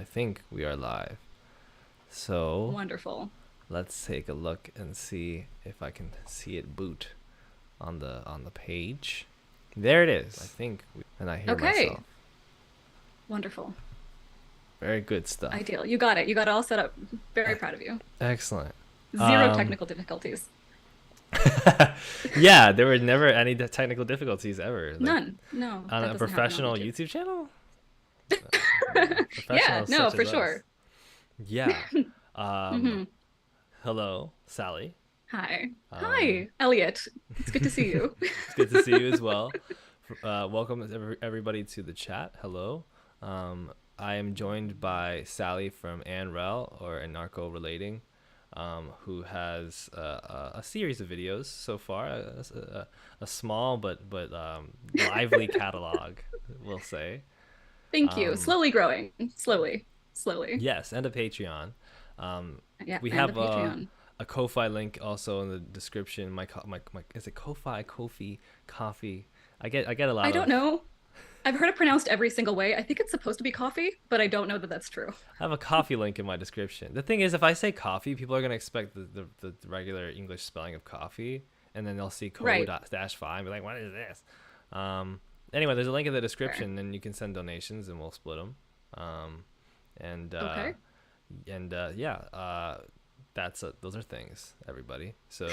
I think we are live. So Wonderful. let's take a look and see if I can see it boot on the page. There it is. I think, and I hear Okay. myself. Wonderful. Very good stuff. Ideal. You got it. You got it all set up. Very proud of you. Excellent. Zero Um, technical difficulties. yeah, there were never any technical difficulties ever. Like None. No, on that a doesn't happen on professional YouTube. YouTube channel, Yeah, professionals no, such for as us. sure. Yeah. Um, hmm hello, Sally. Hi. Um, Hi, Elliot. It's good to see you. it's good to see you as well. Welcome everybody to the chat. Hello. I am joined by Sally from ANREL or anarcho-relating, who has a series of videos so far, a small but lively catalog, we'll say. Thank you. Um, Slowly growing. Slowly. Slowly. yes, and a Patreon. Um, Yeah, we and a have Patreon. a Ko-fi link also in the description. My is it Ko-fi, Ko-fi, Coffee? I get a I lot don't of. know. I've heard it pronounced every single way. I think it's supposed to be coffee, but I don't know that that's true. I have a coffee link in my description. The thing is, if I say coffee, people are gonna expect the regular English spelling of coffee, and then they'll see co Right. dot dash five and be like, "What is this?" Um, anyway, there's a link in the Fair. description, and you can send donations, and we'll split them. Um, and Okay. yeah, those are things, everybody. So,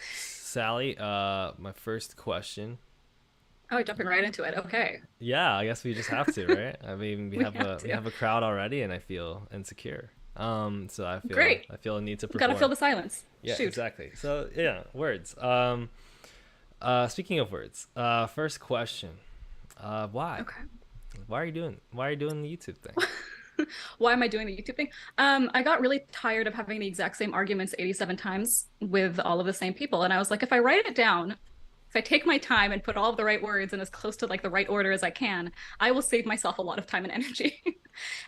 Sally, my first question. Oh, jumping right into it. Okay. Yeah, I guess we just have to, right? I mean, we We have have we to. have a crowd already, and I feel insecure. So I feel Great. I feel a need to Gotta fill perform. the silence. Yeah, Shoot. exactly. So yeah, words. Speaking of words, first question. Why? Okay. Why are you doing the YouTube thing? Why am I doing the YouTube thing? I got really tired of having the exact same arguments 87 times with all of the same people. And I was like, if I write it down, if I take my time and put all of the right words in as close to like the right order as I can, I will save myself a lot of time and energy.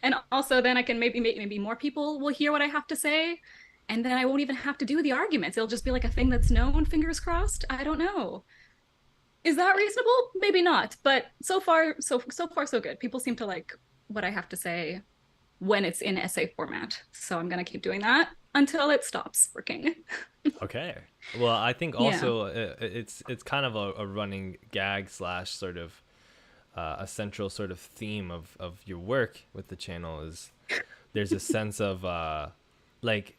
And also then I can maybe more people will hear what I have to say. And then I won't even have to do the arguments. It'll just be like a thing that's known, fingers crossed. I don't know. Is that reasonable? Maybe not. But so far so good. People seem to like what I have to say when it's in essay format. So I'm going to keep doing that until it stops working. Okay. Well, I think Yeah. also it's kind of a running gag slash sort of a central sort of theme of your work with the channel is there's a sense of like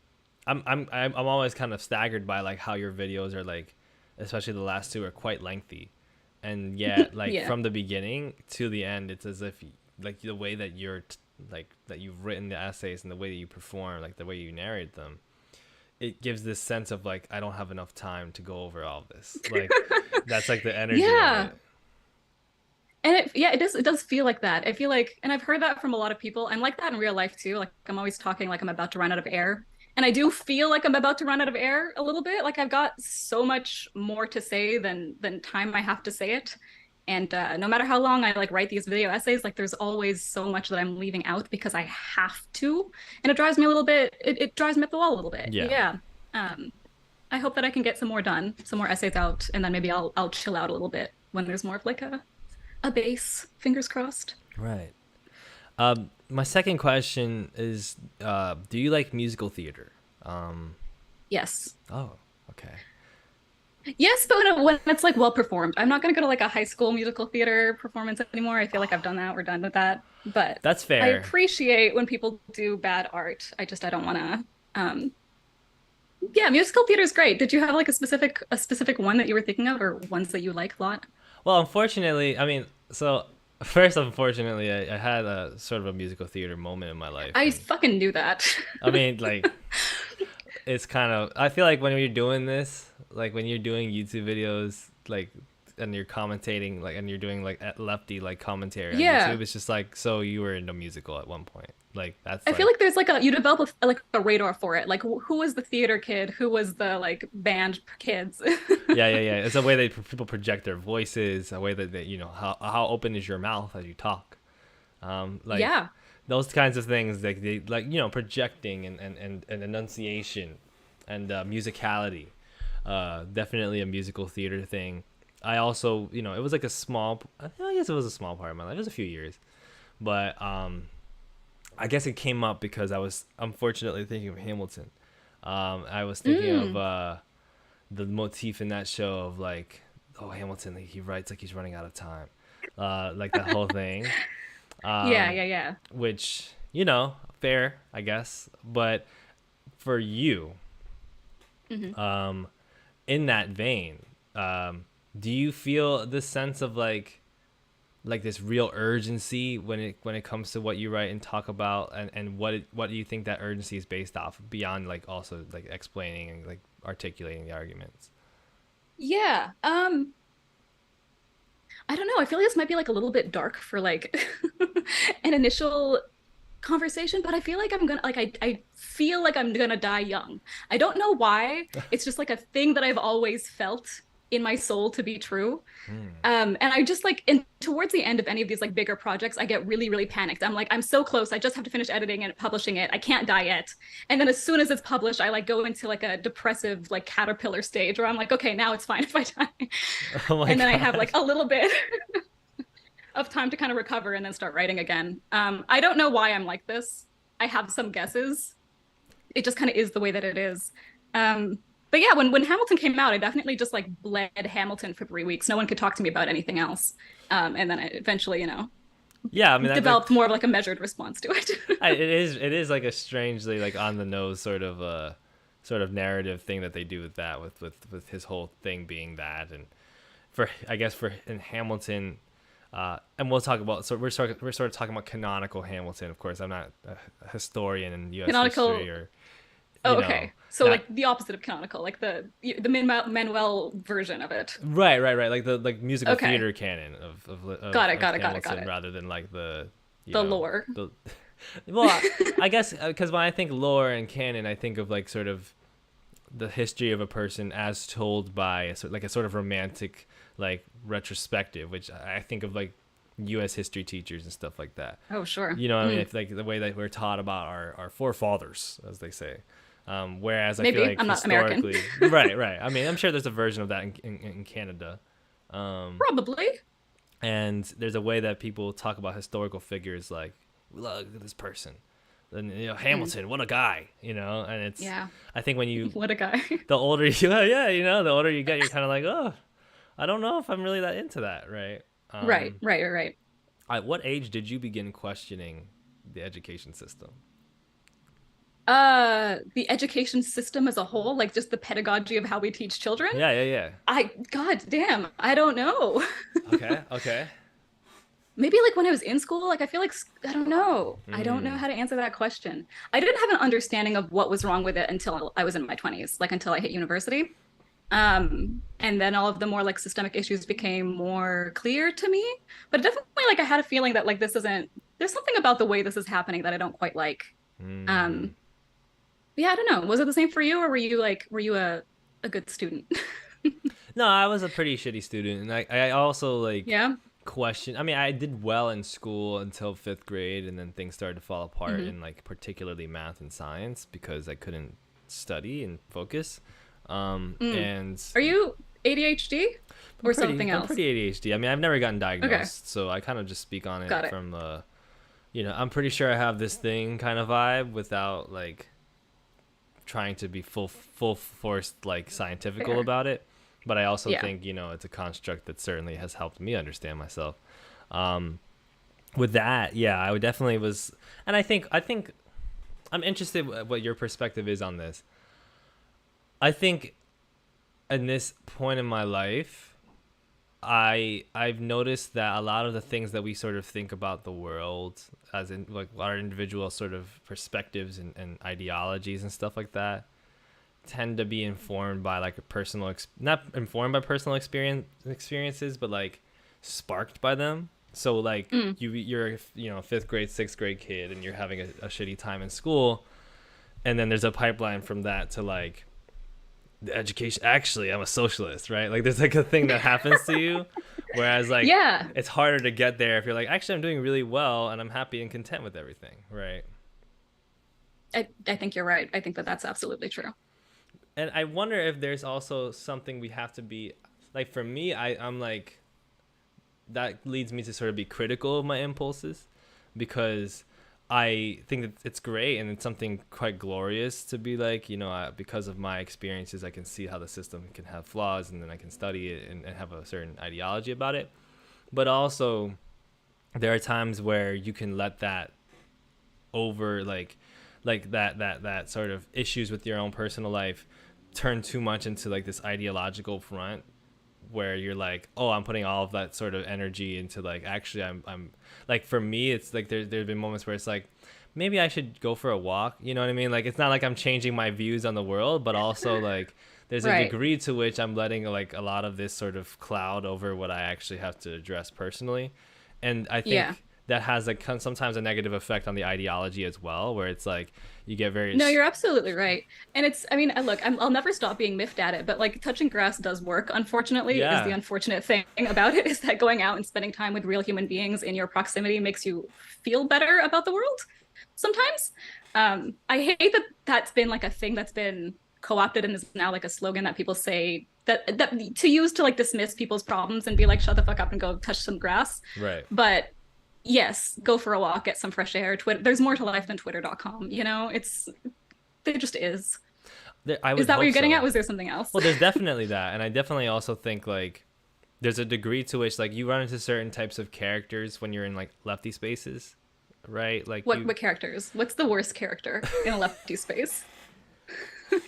I'm always kind of staggered by like how your videos are like, especially the last two are quite lengthy, and yet like Yeah. from the beginning to the end it's as if like the way that like that you've written the essays and the way that you perform, like the way you narrate them, it gives this sense of like I don't have enough time to go over all this, like that's like the energy of Yeah. it. And it does feel like that. I feel like, and I've heard that from a lot of people. I'm like that in real life too. Like I'm always talking like I'm about to run out of air. And I do feel like I'm about to run out of air a little bit. Like I've got so much more to say than time I have to say it. And no matter how long I like write these video essays, like there's always so much that I'm leaving out because I have to. And it drives me a little bit, it drives me up the wall a little bit. Yeah. Yeah. Um, I hope that I can get some more done, some more essays out, and then maybe I'll chill out a little bit when there's more of like a base. Fingers crossed. Right. My second question is, do you like musical theater? Um, Yes. oh, okay. Yes, but when it's like well performed. I'm not gonna go to like a high school musical theater performance anymore. I feel like I've done that. We're done with that. But That's I fair. appreciate when people do bad art. I don't wanna yeah, musical theater is great. Did you have like a specific one that you were thinking of or ones that you like a lot? Well, unfortunately, I mean, so first, unfortunately, I had a sort of a musical theater moment in my life, I and fucking knew that. I mean, like, it's kind of. I feel like when you're doing this, like when you're doing YouTube videos, like, and you're commentating, like, and you're doing like lefty like commentary on Yeah. YouTube, it's just like, so you were in a musical at one point, like that's I feel like, like there's like you develop like a radar for it. Like who was the theater kid? Who was the like band kids? yeah. It's a way that people project their voices, a way that they, how open is your mouth as you talk, like Yeah. those kinds of things, like they like projecting and enunciation and musicality, definitely a musical theater thing. I also, it was like a small, I guess it was a small part of my life. It was a few years, but I guess it came up because I was unfortunately thinking of Hamilton. I was thinking of Mm. the motif in that show of like, oh, Hamilton, like, he writes like he's running out of time, like that whole thing. Yeah, Um, yeah, yeah. which, fair, I guess. But for you, Hmm. um, in that vein, um, do you feel this sense of like this real urgency when it comes to what you write and talk about, and what do you think that urgency is based off beyond like also like explaining and like articulating the arguments? Yeah. I don't know. I feel like this might be like a little bit dark for like an initial conversation, but I feel like I'm gonna like I feel like I'm gonna die young. I don't know why. It's just like a thing that I've always felt in my soul to be true. Hmm. And I just like in towards the end of any of these like bigger projects, I get really, really panicked. I'm like, I'm so close. I just have to finish editing and publishing it. I can't die yet. And then as soon as it's published, I like go into like a depressive like caterpillar stage where I'm like, okay, now it's fine if I die. Oh my And then I have like gosh. a little bit of time to kind of recover and then start writing again. I don't know why I'm like this. I have some guesses. It just kind of is the way that it is. But yeah, when Hamilton came out, I definitely just like bled Hamilton for 3 weeks. No one could talk to me about anything else. And then I eventually, Yeah, I mean developed more of like a measured response to it. it is like a strangely like on the nose sort of narrative thing that they do with that with his whole thing being that. And for I guess for in Hamilton, and we'll talk about, so we're sort of talking about canonical Hamilton. Of course, I'm not a historian in U.S. history, Canonical. or Oh, okay. So not like the opposite of canonical, like the Manuel version of it. right, like the like musical Okay. theater canon Got it. of Got it. Got it. Got Hamilton, it. rather than like the you The know lore. the well, I guess because when I think lore and canon, I think of like sort of the history of a person as told by like a sort of romantic like retrospective, which I think of like U.S. history teachers and stuff like that. Oh, sure. You know what I mean? Mm. It's like the way that we're taught about our forefathers, as they say. Whereas I feel Maybe like I'm not American. historically, right. I mean, I'm sure there's a version of that in Canada. Um, Probably. and there's a way that people talk about historical figures like, look at this person. And Mm. Hamilton, what a guy, and Yeah. I think when you What a guy. the older you yeah, the older you get, you're kind of like, oh, I don't know if I'm really that into that, right? Right. Um, Right. Right. at what age did you begin questioning the education system? The education system as a whole, like just the pedagogy of how we teach children. Yeah. God damn, I don't know. Okay. Maybe like when I was in school, like I feel like I don't know. I don't know Mm. how to answer that question. I didn't have an understanding of what was wrong with it until I was in my 20s, like until I hit university. And then all of the more like systemic issues became more clear to me. But definitely like I had a feeling that like this isn't there's something about the way this is happening that I don't quite like. Mm. Um, yeah, I don't know. Was it the same for you, or were you a good student? No, I was a pretty shitty student, and I also like Yeah. question. I mean, I did well in school until fifth grade, and then things started to fall apart Hmm. in like particularly math and science because I couldn't study and focus. Mm. And Are you ADHD or something I'm else? pretty ADHD. I mean, I've never gotten Okay, diagnosed, so I kind of just speak on it got it. from I'm pretty sure I have this thing kind of vibe without like trying to be full forced like scientifical Fair. about it. But I also Yeah. think it's a construct that certainly has helped me understand myself. Um, with that, yeah, I would definitely was, and I think I'm interested what your perspective is on this. I think in this point in my life, I've noticed that a lot of the things that we sort of think about the world as in like our individual sort of perspectives and ideologies and stuff like that tend to be informed by like a not informed by personal experiences, but like sparked by them. So like Mm. you're a fifth grade, sixth grade kid, and you're having a shitty time in school, and then there's a pipeline from that to like the education. Actually, I'm a socialist, right? Like there's like a thing that happens to you, whereas like Yeah. it's harder to get there if you're like, actually I'm doing really well and I'm happy and content with everything, right? I think you're right. I think that that's absolutely true. And I wonder if there's also something we have to be like. For me, I'm like, that leads me to sort of be critical of my impulses, because I think that it's great and it's something quite glorious to be like, because of my experiences, I can see how the system can have flaws, and then I can study it and have a certain ideology about it. But also, there are times where you can let that over, like that sort of issues with your own personal life turn too much into like this ideological front, where you're like, oh, I'm putting all of that sort of energy into like, actually I'm like, for me it's like there've been moments where it's like, maybe I should go for a walk, you know what I mean? Like, it's not like I'm changing my views on the world, but also like there's a Right. degree to which I'm letting like a lot of this sort of cloud over what I actually have to address personally. And I Yeah. think that has like sometimes a negative effect on the ideology as well, where it's like you get very No, you're absolutely right. And it's, I mean, look, I'll never stop being miffed at it, but like touching grass does work, unfortunately, is the yeah, unfortunate thing about it, is that going out and spending time with real human beings in your proximity makes you feel better about the world sometimes. I hate that that's been like a thing that's been co-opted and is now like a slogan that people say that to use to like dismiss people's problems and be like, shut the fuck up and go touch some grass. right. But yes, go for a walk, get some fresh air. Twitter, there's more to life than twitter.com, you know? It's there just is. I Is would that what hope you're getting so. at? Was there something else? Well, there's definitely that, and I definitely also think like there's a degree to which like you run into certain types of characters when you're in like lefty spaces, right? Like what you, what characters? What's the worst character in a lefty space?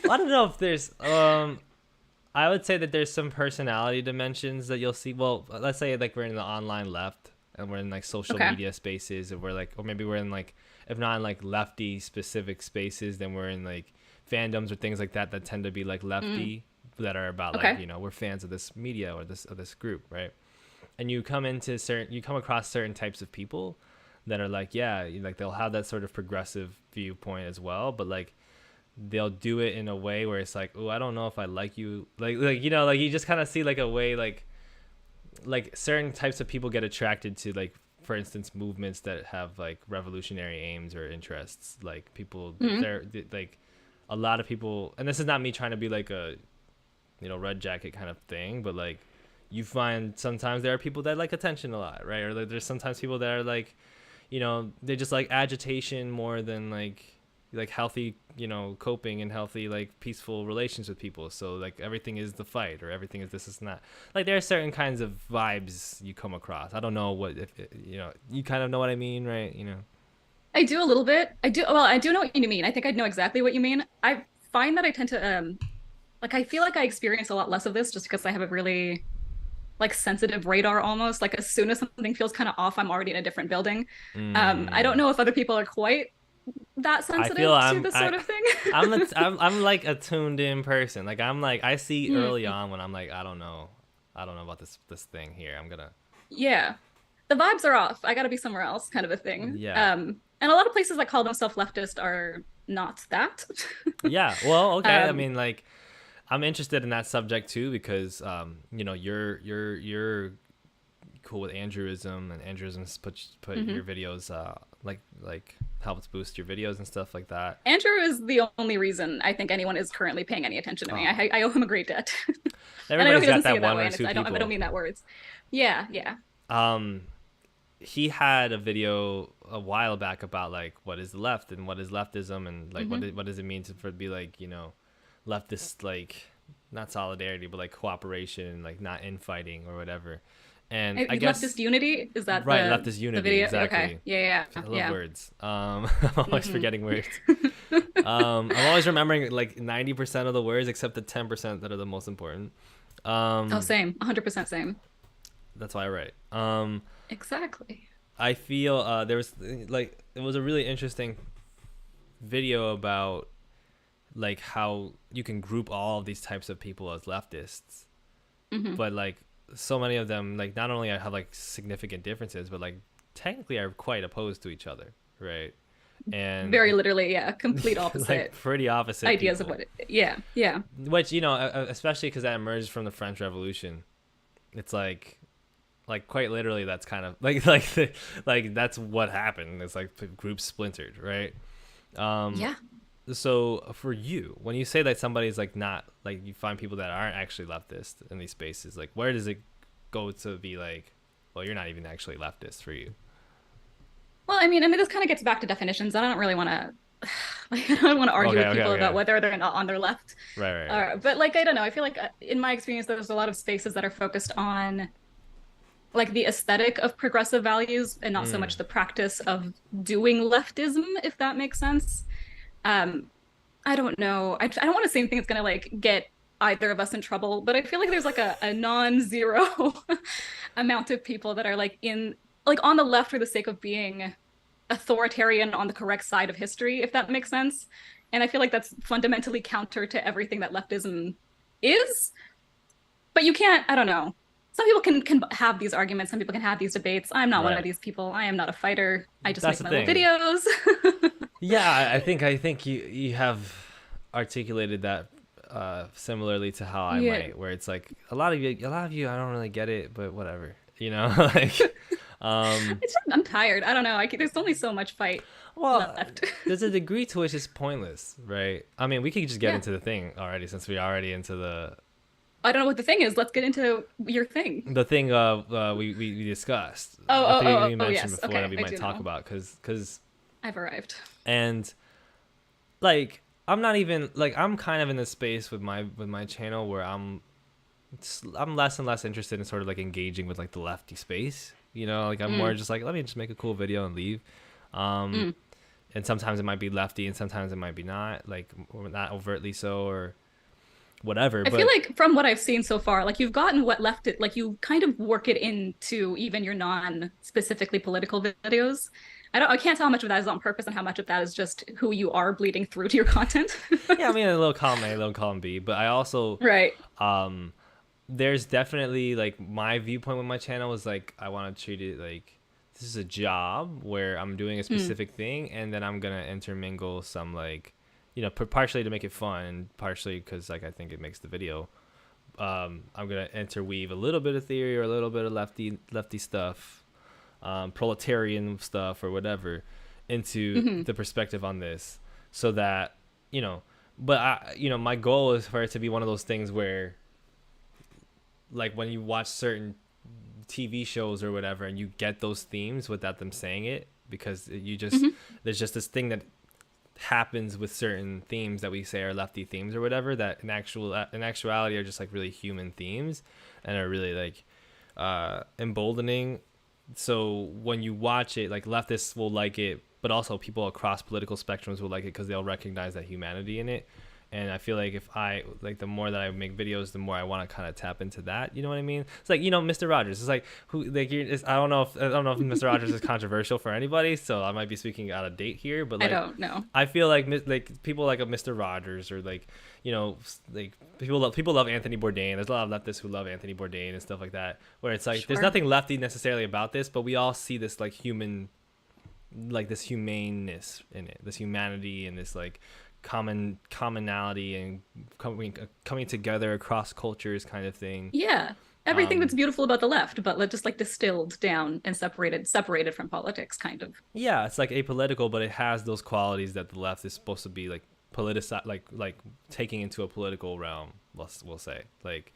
I don't know if there's I would say that there's some personality dimensions that you'll see. Well, let's say like we're in the online left and we're in like social Okay. media spaces, and we're like, or maybe we're in like, if not in like lefty specific spaces, then we're in like fandoms or things like that that tend to be like Mm, lefty, that are about like, okay. we're fans of this media or this group, right? And you come across certain types of people that are like, yeah, like they'll have that sort of progressive viewpoint as well, but like they'll do it in a way where it's like, oh, I don't know if I like you, like like you just kind of see like a way like certain types of people get attracted to, like, for instance, movements that have like revolutionary aims or interests. Like people, Mm, they're like a lot of people, and this is not me trying to be like a red jacket kind of thing, but like you find sometimes there are people that like attention a lot, right? Or like there's sometimes people that are like, they just like agitation more than like healthy, coping and healthy, like peaceful relations with people. So like everything is the fight, or everything is this is not. Like there are certain kinds of vibes you come across. I don't know what, if you kind of know what I mean, right? I do a little bit. I do, well, I do know what you mean. I think I know exactly what you mean. I find that I tend to like I feel like I experience a lot less of this just because I have a really like sensitive radar almost. Like as soon as something feels kind of off, I'm already in a different building. I don't Mm. know if other people are quite that I feel sensitive to this sort of thing. I'm like a tuned in person. Like I'm like I see early Mm, on when I'm like, I don't know about this thing here. I'm gonna yeah. The vibes are off. I got to be somewhere else, kind of a thing. yeah. And a lot of places that call themselves leftist are not that. Yeah. Well, okay. I um, mean, like, I'm interested in that subject too because you're cool with Andrewism, and Andrewism's put mhm. your videos like helps boost your videos and stuff like that. Andrew is the only reason I think anyone is currently paying any attention to me. Oh, I owe him a great debt, and I know everybody's he got doesn't see that it that one way, or and two I don't people. mean that words. Yeah, yeah. Um, he had a video a while back about like what is the left and what is leftism, and like Hmm. what does it mean to be like leftist, like not solidarity but like cooperation, like not infighting or whatever. And I guess Leftist unity, is that right, leftist the unity, video? Okay, exactly. yeah, I yeah, love yeah. words. I'm always Hmm. forgetting words. I'm always remembering like 90% of the words except the 10% that are the most important. Oh, Um, same, 100% same. that's why I write. Exactly. I feel there was like it was a really interesting video about like how you can group all of these types of people as leftists, Hmm. but like so many of them like not only have like significant differences, but like technically are quite opposed to each other, right? And Very literally, yeah, complete like opposite pretty opposite ideas of people, what yeah, yeah. which especially because that emerged from the French Revolution. It's like quite literally that's kind of like that's what happened. It's like groups splintered, right? um Yeah. so for you, when you say that somebody's like not like, you find people that aren't actually leftist in these spaces, like where does it go to be like, well, you're not even actually leftist for you? Well, I mean, this kind of gets back to definitions. I don't really want to, like, I don't want to argue Okay, with okay, people about okay. whether they're not on their left. Right, right, right. But like, I don't know. I feel like in my experience, there's a lot of spaces that are focused on like the aesthetic of progressive values and not so Mm, much the practice of doing leftism, if that makes sense. Um, I don't know. I don't want to say anything that's gonna like get either of us in trouble, but I feel like there's like a non-zero amount of people that are like in like on the left for the sake of being authoritarian on the correct side of history, if that makes sense. And I feel like that's fundamentally counter to everything that leftism is. But you can't, I don't know. Some people can have these arguments, some people can have these debates. I'm not one of right. these people. I am not a fighter. I just That's make the my little thing. videos. Yeah, I think you have articulated that similarly to how I Yeah. might, where it's like a lot of you I don't really get it, but whatever, you know, like um I'm tired. I don't know. There's only so much fight well, left. there's a degree to which it's pointless, right? I mean, we could just get Yeah. into the thing already since we're already into I don't know what the thing is. Let's get into your thing. the thing we discussed, Oh, the oh, thing oh, we oh, mentioned yes. before that Okay. we I might do talk know. about because I've arrived. and like I'm not even like I'm kind of in this space with my channel where I'm less and less interested in sort of like engaging with like the lefty space. You know, like I'm more Mm, just like let me just make a cool video and leave. Um, mm. and sometimes it might be lefty and sometimes it might be not like not overtly so or whatever. I feel But like from what I've seen so far, like you've gotten what left it, like you kind of work it into even your non-specifically political videos. I can't tell how much of that is on purpose and how much of that is just who you are bleeding through to your content. yeah, I mean a little column A, a little column B. But I also Right. um, there's definitely like my viewpoint with my channel is like I want to treat it like this is a job where I'm doing a Mm, specific thing and then I'm gonna intermingle some like you know partially to make it fun and partially because like I think it makes the video. I'm gonna interweave a little bit of theory or a little bit of lefty stuff, proletarian stuff or whatever, into hmm the perspective on this, so that you know. But my goal is for it to be one of those things where like when you watch certain TV shows or whatever and you get those themes without them saying it because you just hmm there's just this thing that happens with certain themes that we say are lefty themes or whatever that in actuality are just like really human themes and are really like emboldening. So when you watch it, like leftists will like it, but also people across political spectrums will like it because they'll recognize that humanity in it. And I feel like if I like the more that I make videos, the more I want to kind of tap into that. You know what I mean? It's like Mr. Rogers. It's like who like I don't know if Mr. Rogers is controversial for anybody, so I might be speaking out of date here. But I like don't know. I feel like people like a Mr. Rogers or like like people love Anthony Bourdain. There's a lot of leftists who love Anthony Bourdain and stuff like that. Where it's like there's Sure. nothing lefty necessarily about this, but we all see this like human, like this humaneness in it, this humanity and this like commonality and coming together across cultures kind of thing. Yeah. Everything that's Um, beautiful about the left, but just like distilled down and separated from politics, kind of. yeah, it's like apolitical, but it has those qualities that the left is supposed to be like politicized, like taking into a political realm. We'll say like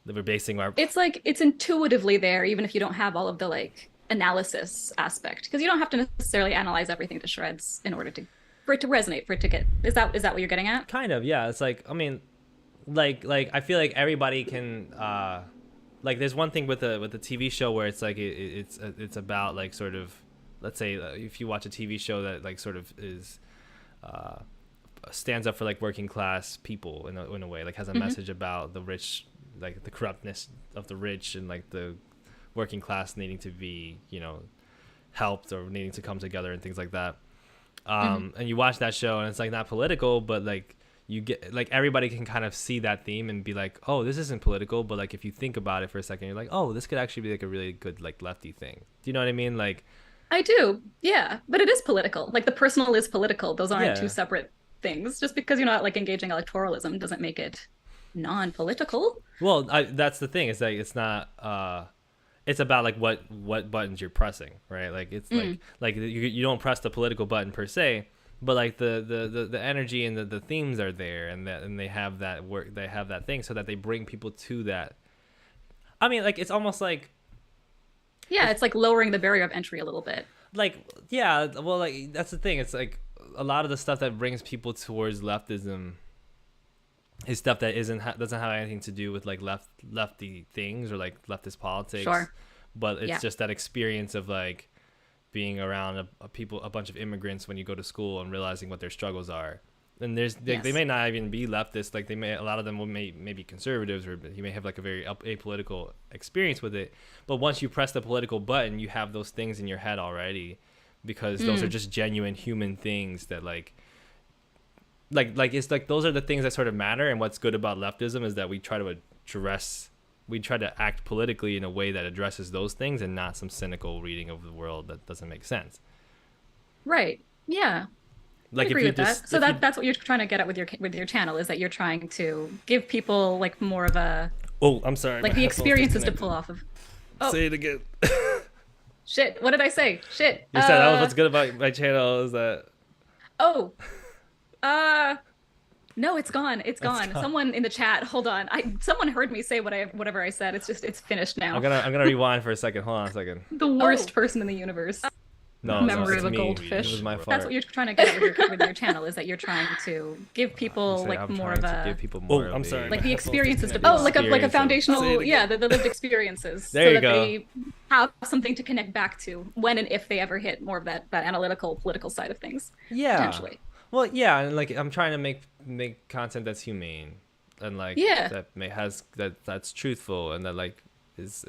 we're basing our It's like it's intuitively there, even if you don't have all of the like analysis aspect, because you don't have to necessarily analyze everything to shreds in order to for it to resonate, for it to get. Is that what you're getting at? kind of yeah. It's like I mean, like I feel like everybody can like there's one thing with a TV show where it's like it's about like sort of let's say if you watch a TV show that like sort of is uh, stands up for like working class people in a way like has a Hmm. message about the rich like the corruptness of the rich and like the working class needing to be helped or needing to come together and things like that. Hmm. And you watch that show and it's like not political but like you get like everybody can kind of see that theme and be like oh this isn't political but like if you think about it for a second you're like oh this could actually be like a really good like lefty thing. Do you know what I mean? Like I do, yeah, but it is political. Like the personal is political. Those aren't two yeah. separate things. Just because you're not like engaging electoralism doesn't make it non-political. Well, that's the thing. It's like it's not. It's about like what buttons you're pressing, right? Like it's Mm. like you don't press the political button per se, but like the energy and the themes are there, and they have that work. They have that thing so that they bring people to that. I mean, like it's almost like Yeah, it's like lowering the barrier of entry a little bit. like yeah, well, like that's the thing. It's like a lot of the stuff that brings people towards leftism is stuff that doesn't have anything to do with like lefty things or like leftist politics, Sure. but it's Yeah. just that experience of like being around a bunch of immigrants when you go to school and realizing what their struggles are. And they Yes. may not even be leftist, like a lot of them may be conservatives, or you may have like a very apolitical experience with it. But once you press the political button, you have those things in your head already, because those are Mm. just genuine human things that like it's like those are the things that sort of matter. And what's good about leftism is that we try to act politically in a way that addresses those things, and not some cynical reading of the world that doesn't make sense. Right. Yeah. I Like agree with that. So if you that's what you're trying to get at with your channel is that you're trying to give people like more of a oh, I'm sorry, my like the headphones experiences to disconnected. pull off of. Oh, Say it again. shit. What did I say? Shit. You said that was what's good about my channel is that Oh. Uh no, it's gone. It's it's gone. gone. Someone in the chat, hold on. Someone heard me say whatever I said. It's finished now. I'm gonna rewind for a second. Hold on a second. The worst person in the universe. No, Memory it's of a me. It was goldfish. my That's what fault. you're trying to get at with your channel is that you're trying to give You people say like I'm more trying of to give a people more. Oh, I'm sorry. like My the headphones experiences to disconnected. oh like a Experiences. Say foundational it yeah again. the lived experiences There so you that go. they have something to connect back to when and if they ever hit more of that analytical political side of things Yeah. potentially. Well, yeah, and like I'm trying to make content that's humane, and like Yeah. that may has that's truthful, and that like is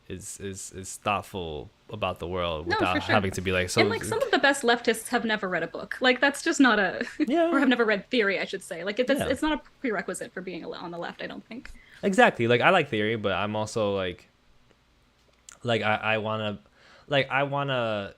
is thoughtful about the world No, for without sure. having to be like And so. like some of the best leftists have never read a book. Like that's just not a or Yeah. have never read theory, I should say. Like Yeah. it's not a prerequisite for being on the left, I don't think. Exactly. Like I like theory, but I'm also like I wanna I wanna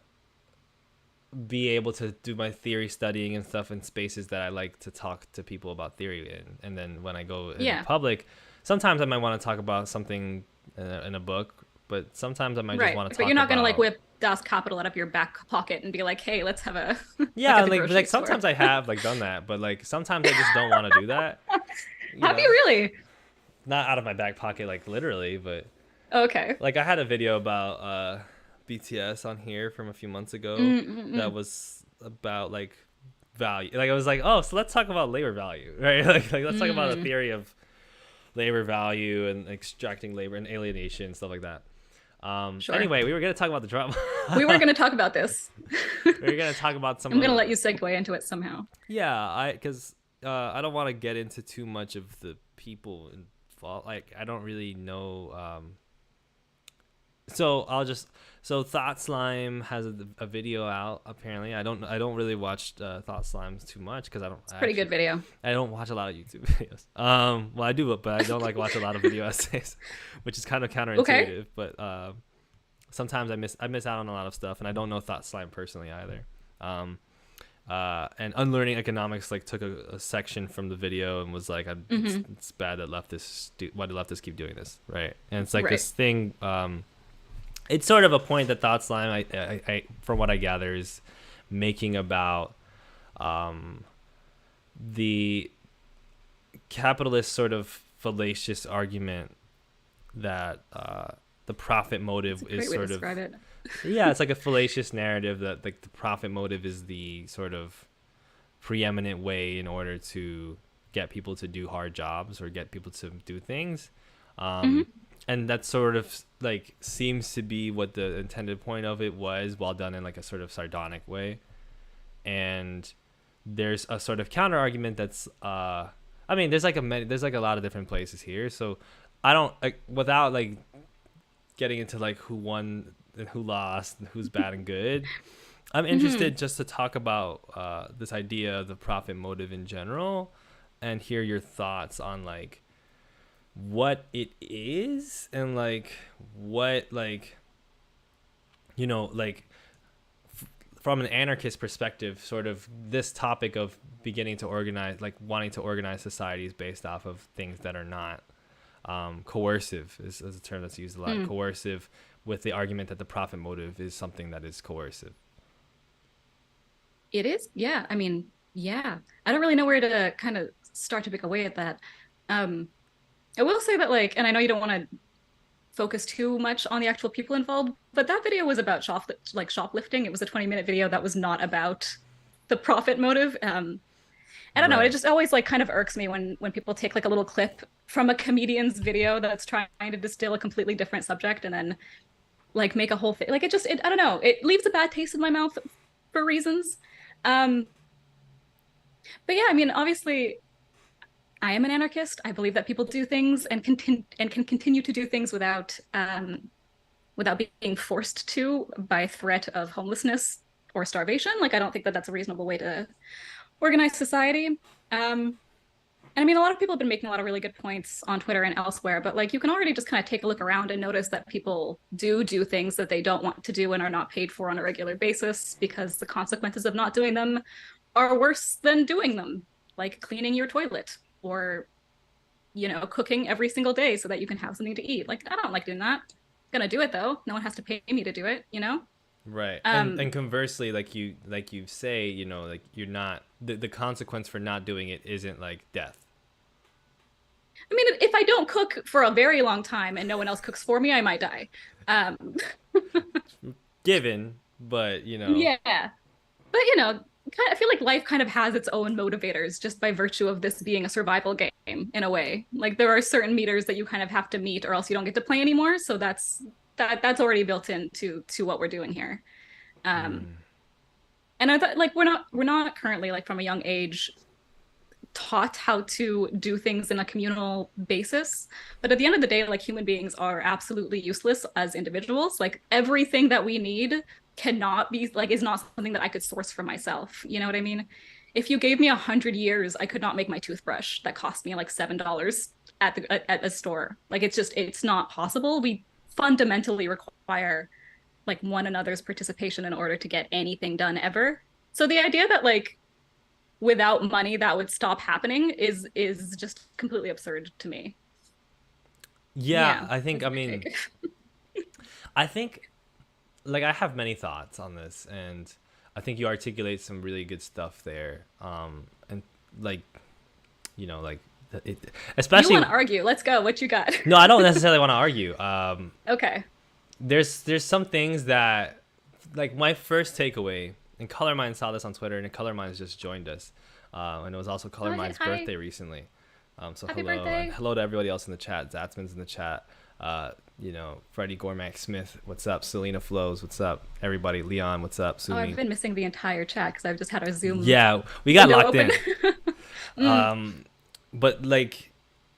be able to do my theory studying and stuff in spaces that I like to talk to people about theory in. And then when I go in Yeah. public, sometimes I might want to talk about something in a book, but sometimes I might just Right. want to But you're talk not gonna like about whip Das Kapital out of your back pocket and be like, hey, let's have a like yeah, at the grocery like store. sometimes I have like done that, but like sometimes I just don't want to do that, you Have you know, really? not out of my back pocket like literally, but Okay. like I had a video about BTS on here from a few months ago that Mm-mm-mm. was about like value. Like I was like, oh, so let's talk about labor value, right? Like let's talk about a Mm. theory of labor value and extracting labor and alienation and stuff like that. Sure. Anyway, we were gonna talk about the drama. We were gonna talk about this. We were gonna talk about some I'm of gonna let you the segue into it somehow. yeah, because I don't want to get into too much of the people involved. Like I don't really know. So I'll just Thought Slime has a video out apparently. I don't really watch Thought Slimes too much because It's a pretty good video. I don't watch a lot of YouTube videos. Well I do, but I don't like watch a lot of video essays, which is kind of Okay. counterintuitive. But sometimes I miss out on a lot of stuff, and I don't know Thought Slime personally either. Um, and Unlearning Economics like took a section from the video and was like, Mm-hmm. it's bad that why do leftists keep doing this, right? And it's like Right. this thing. It's sort of a point that Thought Slime, from what I gather, is making about the capitalist sort of fallacious argument that the profit It's motive a is great way to sort of describe it. yeah, it's like a fallacious narrative that like the profit motive is the sort of preeminent way in order to get people to do hard jobs or get people to do things. Mm-hmm. And that sort of like seems to be what the intended point of it was, while done in like a sort of sardonic way. And there's a sort of counter argument that's I mean there's like a lot of different places here, so I don't like without like getting into like who won and who lost and who's bad and good. I'm Mm-hmm. interested just to talk about this idea of the profit motive in general and hear your thoughts on like what it is and like what like like from an anarchist perspective, sort of this topic of beginning to organize, like wanting to organize societies based off of things that are not coercive is a term that's used a lot. Mm. Coercive, with the argument that the profit motive is something that is coercive. It is, yeah. I mean, yeah. I don't really know where to kind of start to pick away at that. Um, I will say that, like, and I know you don't want to focus too much on the actual people involved. But that video was about shoplifting. It was a 20-minute video that was not about the profit motive. I don't know. It Right. just always like kind of irks me when people take like a little clip from a comedian's video that's trying to distill a completely different subject and then like make a whole thing. Like I don't know. It leaves a bad taste in my mouth for reasons. Um, but yeah, I mean, obviously, I am an anarchist. I believe that people do things and can continue to do things without being forced to by threat of homelessness or starvation. Like, I don't think that that's a reasonable way to organize society. And I mean, a lot of people have been making a lot of really good points on Twitter and elsewhere, but like you can already just kind of take a look around and notice that people do things that they don't want to do and are not paid for on a regular basis because the consequences of not doing them are worse than doing them, like cleaning your toilet or, cooking every single day so that you can have something to eat. Like, I don't like doing that. I'm gonna do it though. No one has to pay me to do it. Right. And Um, conversely, like you say, like you're not the consequence for not doing it isn't like death. I mean, if I don't cook for a very long time and no one else cooks for me, I might die. Um, Given, but yeah, but I feel like life kind of has its own motivators just by virtue of this being a survival game in a way. Like there are certain meters that you kind of have to meet, or else you don't get to play anymore. So that's already built into to what we're doing here. Um, Mm. and I thought like we're not currently like from a young age taught how to do things in a communal basis. But at the end of the day, like human beings are absolutely useless as individuals. Like everything that we need cannot be like is not something that I could source for myself. You know what I mean? If you gave me 100 years, I could not make my toothbrush that cost me like $7 at a store. Like it's not possible. We fundamentally require like one another's participation in order to get anything done ever. So the idea that like without money that would stop happening is just completely absurd to me. Yeah, Yeah, I think that's I my mean, take. I think like I have many thoughts on this, and I think you articulate some really good stuff there. And like like it, You especially want to argue? Let's go. What you got? no, I don't necessarily want to argue. Okay. There's some things that like my first takeaway, and Colormine saw this on Twitter, and Colormine's just joined us, and it was also Oh, hey, Colormine's hi. birthday recently. So Happy hello, and birthday. hello to everybody else in the chat. Zatzman's in the chat. Freddie Gormack Smith, what's up? Selena Flows, what's up? Everybody, Leon, what's up? Oh, I've Sumi. been missing the entire chat because I've just had our Zoom Yeah, we got window locked open. in. Mm, But like,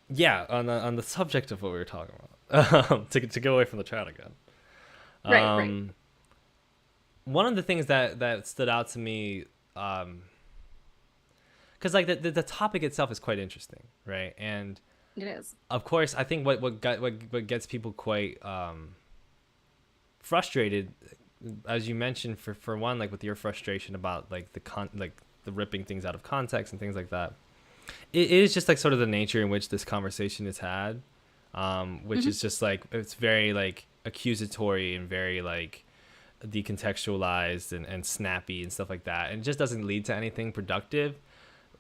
yeah, on the subject of what we were talking about, to go away from the chat again. right, right. Um, One of the things that stood out to me, because like the topic itself is quite interesting, right? And It is. of course, I think what gets people quite frustrated, as you mentioned, for one, like with your frustration about like the ripping things out of context and things like that. It is just like sort of the nature in which this conversation is had, which Hmm. is just like it's very like accusatory and very like decontextualized and snappy and stuff like that, and it just doesn't lead to anything productive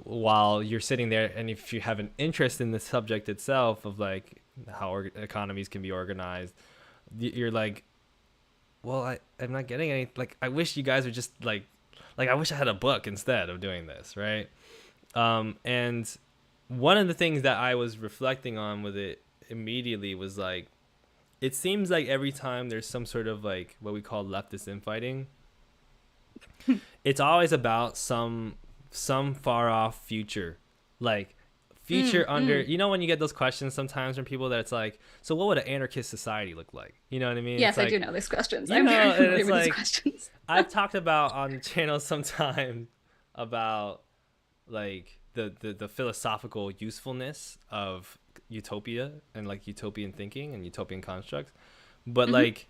while you're sitting there. And if you have an interest in the subject itself of like how economies can be organized, you're like, well, I'm not getting any, like I wish you guys would just like I wish I had a book instead of doing this, right? And one of the things that I was reflecting on with it immediately was like, it seems like every time there's some sort of like what we call leftist infighting, it's always about some far off future, like future Mm, under, mm. when you get those questions sometimes from people that it's like, so what would an anarchist society look like? You know what I mean? It's Yes, I like, do know these questions. I'm very and familiar it's with these like questions. I've talked about on the channel sometime about like the philosophical usefulness of utopia and like utopian thinking and utopian constructs, but Hmm. like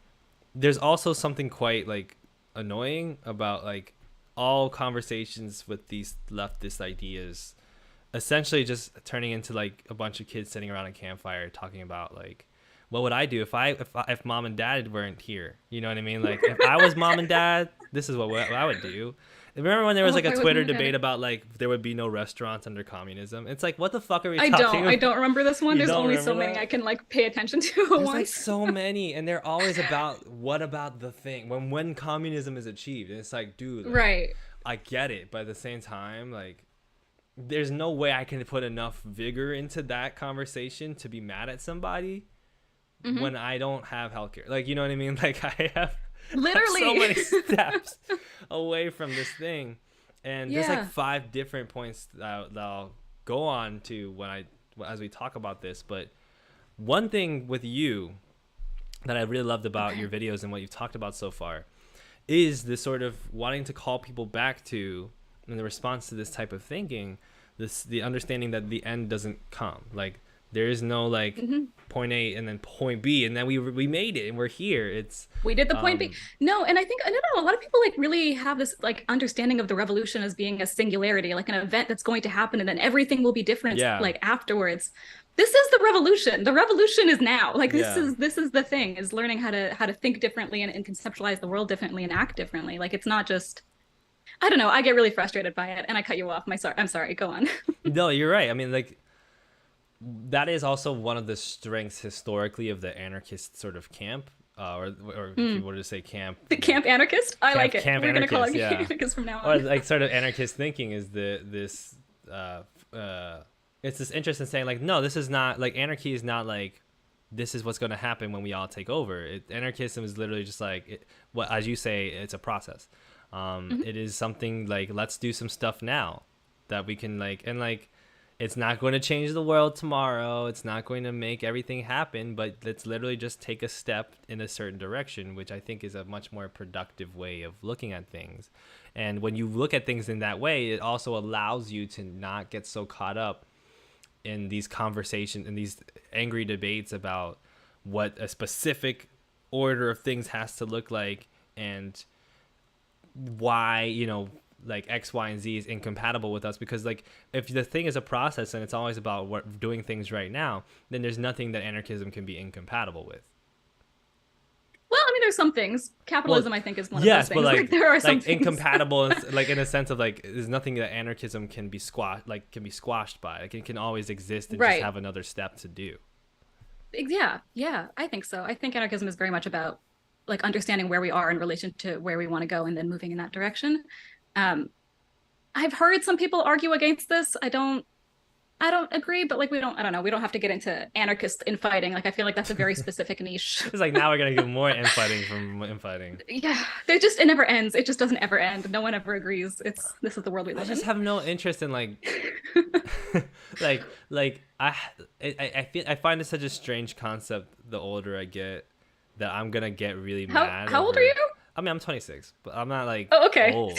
there's also something quite like annoying about like all conversations with these leftist ideas essentially just turning into like a bunch of kids sitting around a campfire talking about like what would I do if mom and dad weren't here? You know what I mean? Like if I was mom and dad, this is what I would do. Remember when there was Oh, like if a I was Twitter mom and debate dad. about like there would be no restaurants under communism? It's like what the fuck are we I talking don't. I about? don't remember this one. You There's don't only so remember many I that? can like pay attention to at There's like once. so many, and they're always about what about the thing when communism is achieved. And it's like, dude, like Right. I get it, but at the same time, like there's no way I can put enough vigor into that conversation to be mad at somebody Hmm. when I don't have healthcare. Like, you know what I mean? Like I have I'm so Literally. many steps away from this thing, and there's like Yeah. 5 different points that I'll go on to when I as we talk about this. But one thing with you that I really loved about your Okay. videos and what you've talked about so far is this sort of wanting to call people back to in the response to this type of thinking, this the understanding that the end doesn't come. Like there is no like Hmm. point A and then point B and then we made it and we're here. It's We did the point B. um No, and I think I don't know. A lot of people like really have this like understanding of the revolution as being a singularity, like an event that's going to happen, and then everything will be different yeah. like afterwards. This is the revolution. The revolution is now. Like Yeah. this is the thing, is learning how to think differently and conceptualize the world differently and act differently. Like it's not just I don't know. I get really frustrated by it, and I cut you off. I'm sorry. Go on. No, you're right. I mean like that is also one of the strengths historically of the anarchist sort of camp. Or if you Mm. were to say camp, The like camp anarchist. I like it. camp We're gonna call anarchist, it camp yeah. anarchist from now Or on. like sort of anarchist thinking is this uh uh it's this interest in saying like no, this is not like anarchy is not like this is what's going to happen when we all take over. Anarchism is literally just like what as you say, it's a process. Mhm. It is something like let's do some stuff now that we can like and like it's not going to change the world tomorrow. It's not going to make everything happen, but let's literally just take a step in a certain direction, which I think is a much more productive way of looking at things. And when you look at things in that way, it also allows you to not get so caught up in these conversations in these angry debates about what a specific order of things has to look like and why like X, Y, and Z is incompatible with us because like if the thing is a process and it's always about what doing things right now, then there's nothing that anarchism can be incompatible with. Well, I mean, there's some things. Well, Capitalism, I think, is one of those yes, but things. Like there are some like things. incompatible like in a sense of like there's nothing that anarchism can be squashed by. Like it can always exist and just Right. have another step to do. Yeah. Yeah. I think so. I think anarchism is very much about like understanding where we are in relation to where we want to go and then moving in that direction. Um, I've heard some people argue against this. I don't agree, but like I don't know, we don't have to get into anarchist infighting. Like I feel like that's a very specific niche. It's like now we're gonna get more infighting from infighting. Yeah, it never ends. It just doesn't ever end. No one ever agrees. This is the world we I live just in. have no interest in like like I find it such a strange concept the older I get that I'm gonna get really mad How old are you? over. I mean, I'm 26, but I'm not like Oh, okay. old.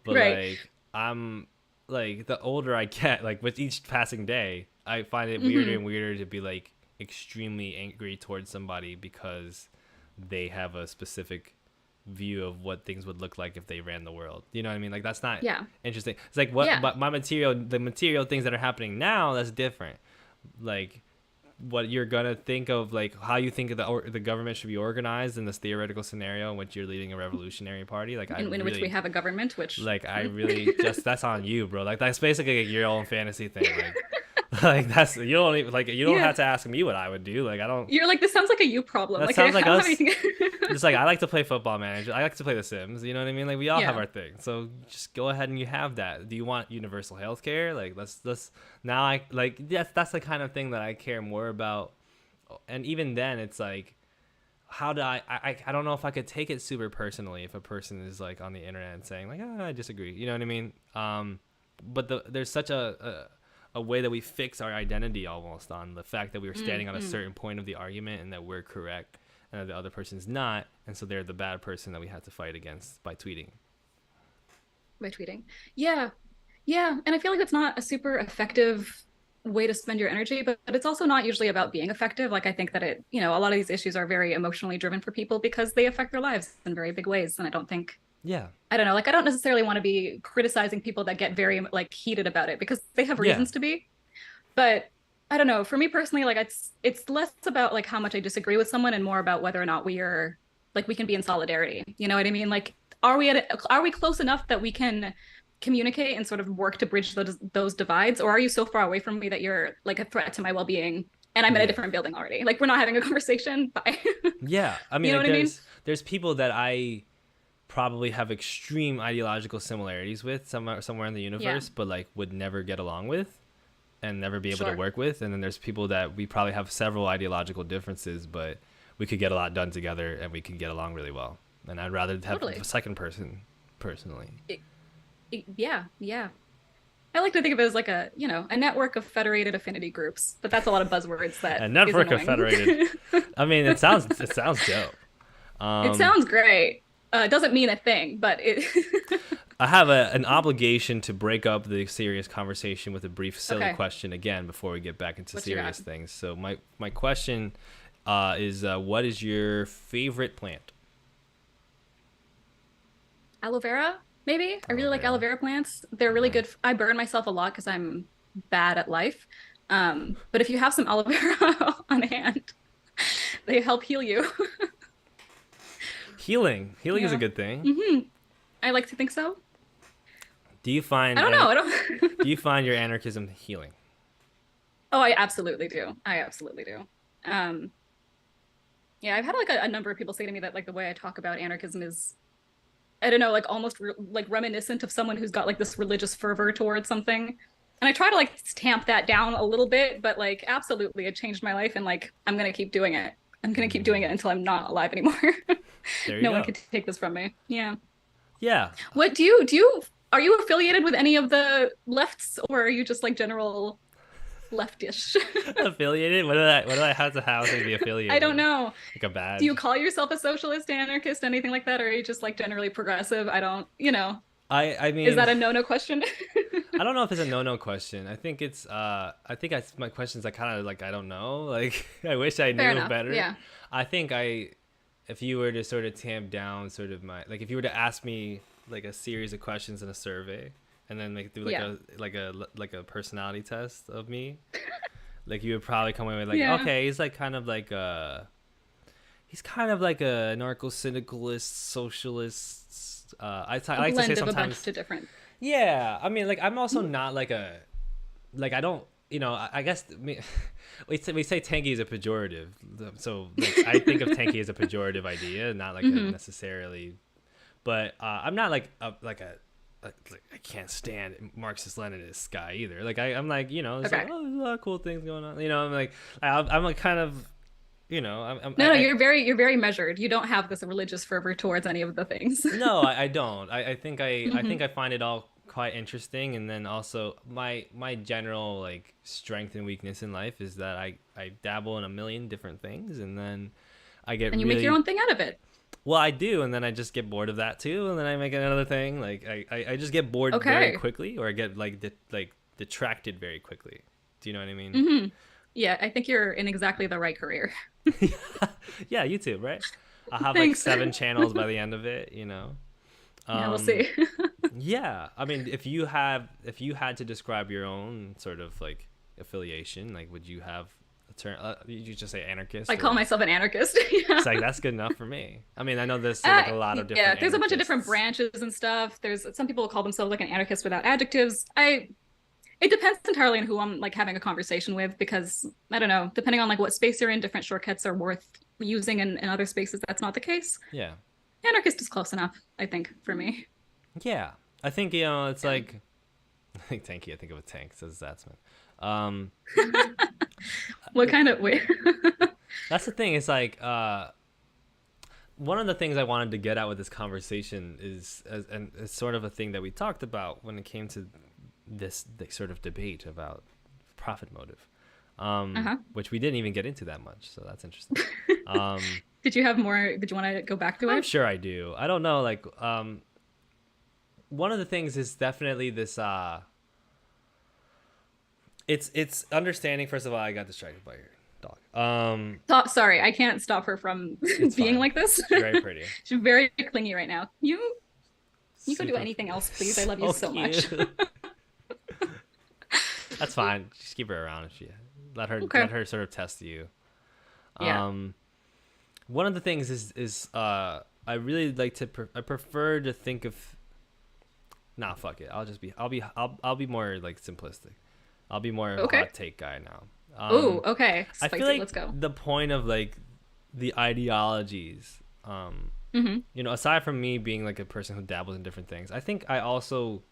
But Right. like I'm like the older I get, like with each passing day, I find it weirder Hmm. and weirder to be like extremely angry towards somebody because they have a specific view of what things would look like if they ran the world. You know what I mean? Like that's not Yeah. interesting. It's like what Yeah. but the material things that are happening now, that's different. Like what you're gonna think of, like how you think of the government should be organized in this theoretical scenario in which you're leading a revolutionary party. Like In which we have a government, which I really just that's on you, bro. Like that's basically like your own fantasy thing. Like like that's you don't even, like you don't yeah, have to ask me what I would do. Like I don't. you're like this sounds like a you problem. That Like I sounds like don't have us. anything. Just like I like to play Football Manager. I like to play The Sims. You know what I mean? Like we all have Yeah. our thing. So just go ahead and you have that. Do you want universal health care? Like let's now I like yes, that's the kind of thing that I care more about. And even then, it's like, how do I don't know if I could take it super personally if a person is like on the internet and saying like, I disagree. You know what I mean? But there's such a way that we fix our identity almost on the fact that we were standing on a Mm. certain point of the argument and that we're correct and that the other person's not, and so they're the bad person that we have to fight against by tweeting. By tweeting. Yeah. Yeah. And I feel like it's not a super effective way to spend your energy, but it's also not usually about being effective. Like I think that a lot of these issues are very emotionally driven for people because they affect their lives in very big ways. And Yeah. I don't know, like I don't necessarily want to be criticizing people that get very like heated about it because they have Yeah. reasons to be. But I don't know. For me personally, like it's less about like how much I disagree with someone and more about whether or not we are like we can be in solidarity. You know what I mean? Like are we close enough that we can communicate and sort of work to bridge those divides, or are you so far away from me that you're like a threat to my well-being and I'm in a Yeah. different building already? Like we're not having a conversation. Bye. Yeah. I mean, You know like what I mean? there's people that I probably have extreme ideological similarities with somewhere in the Yeah, universe, but like would never get along with and never be able to sure. work with. And then there's people that we probably have several ideological differences, but we could get a lot done together and we could get along really well. And I'd rather have a Totally. second person personally. It, yeah, yeah. I like to think of it as like a network of federated affinity groups, but that's a lot of buzzwords that A is network of annoying. federated. I mean, it sounds dope. It Um, sounds great. It doesn't mean a thing, but it. I have an obligation to break up the serious conversation with a brief, silly Okay, question again before we get back into what you got? serious things. So my question is, what is your favorite plant? Aloe vera, maybe. I Aloe really like aloe vera. vera plants. They're really Nice. good. I burn myself a lot because I'm bad at life. But if you have some aloe vera on hand, they help heal you. Healing is a Yeah. good thing. hmm I like to think so. Do you I find don't know. I don't. do you find your anarchism healing? Oh, I absolutely do. I absolutely do. Um, yeah, I've had like a number of people say to me that like the way I talk about anarchism is, I don't know, like almost like reminiscent of someone who's got like this religious fervor towards something. And I try to like tamp that down a little bit, but like absolutely it changed my life and like I'm gonna keep doing it. I'm gonna keep doing it until I'm not alive anymore. There you No one go. can take this from me. Yeah. Yeah. What are you affiliated with any of the lefts or are you just like general leftish? Affiliated? What do I have to be I don't affiliated? know. Like a Do you badge? call yourself a socialist, anarchist, anything like that? Or are you just like generally progressive? I don't, I is mean, that a no-no question? I don't know if it's a no question. I think it's my questions I kind of like I don't know. Like I wish I Fair knew enough. better. Yeah. I think I if you were to sort of tamp down sort of my like if you were to ask me like a series of questions in a survey and then like do Yeah. like a personality test of me, like you would probably come away with like Yeah. okay, he's kind of like a narco syndicalist socialist. I A like to say blend of a sometimes bunch of different. yeah, I mean, like I'm also not like a like I don't I guess we say tanky is a pejorative, so like I think of tanky as a pejorative idea, not like a hmm necessarily. But I'm not like I can't stand Marxist Leninist guy either. Like I'm like it's like Okay. oh there's a lot of cool things going on. I'm like I'm like kind of No, no, you're very measured. You don't have this religious fervor towards any of the things. No, I don't. I hmm think I find it all quite interesting, and then also my general like strength and weakness in life is that I dabble in a million different things, and then I get And you make your really own thing out of it. well I do, and then I just get bored of that too, and then I make another thing. Like I just get bored very Okay. quickly, or I get like detracted very quickly. Do you know what I mean? hmm Yeah, I think you're in exactly the right career. Yeah, YouTube, right? I'll have like Thanks. 7 channels by the end of it. Yeah, we'll Um, see. Yeah, I mean, if you had to describe your own sort of like affiliation, like would you have a term? You just say I anarchist, call or myself an anarchist. Yeah. it's like that's good enough for me. I mean, I know there's like a lot of Yeah, different there's a bunch of different anarchists. branches and stuff. There's some people will call themselves like an anarchist without adjectives. It depends entirely on who I'm like having a conversation with because I don't know, depending on like what space you're in, different shortcuts are worth using in other spaces that's not the case. Yeah, Anarchist is close enough, I think, for me. yeah. I think it's Yeah. like I think tanky. I think of a tank. Says Zatzman. Um, What kind of wait? that's the thing. It's like one of the things I wanted to get at with this conversation and it's sort of a thing that we talked about when it came to this sort of debate about profit motive, Uh-huh. which we didn't even get into that much. So that's interesting. Um, Did you have more? Did you want to go back to I'm it? sure I do. I don't know. Like, one of the things is definitely this. It's understanding. First of all, I got distracted by your dog. Sorry, I can't stop her from It's being fine. like this. She's very pretty. She's very clingy right now. You go do Super anything else, please. I love you so so much. cute. That's fine. Just keep her around if she Okay. let her sort of test you. Yeah. Um, one of the things is I really like to I prefer to think of, nah, fuck it. I'll be more like simplistic. I'll be more Okay. hot take guy now. Oh, okay. I feel Spicy. like Let's go. the point of like the ideologies, Mm-hmm. aside from me being like a person who dabbles in different things, I think I also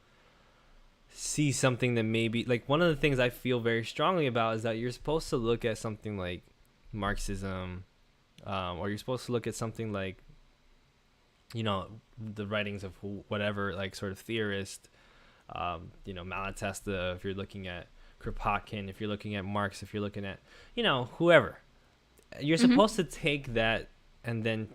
see something that maybe like one of the things I feel very strongly about is that you're supposed to look at something like Marxism, or you're supposed to look at something like, the writings of whatever like sort of theorist, Malatesta, if you're looking at Kropotkin, if you're looking at Marx, if you're looking at, whoever, you're Mm-hmm. supposed to take that and then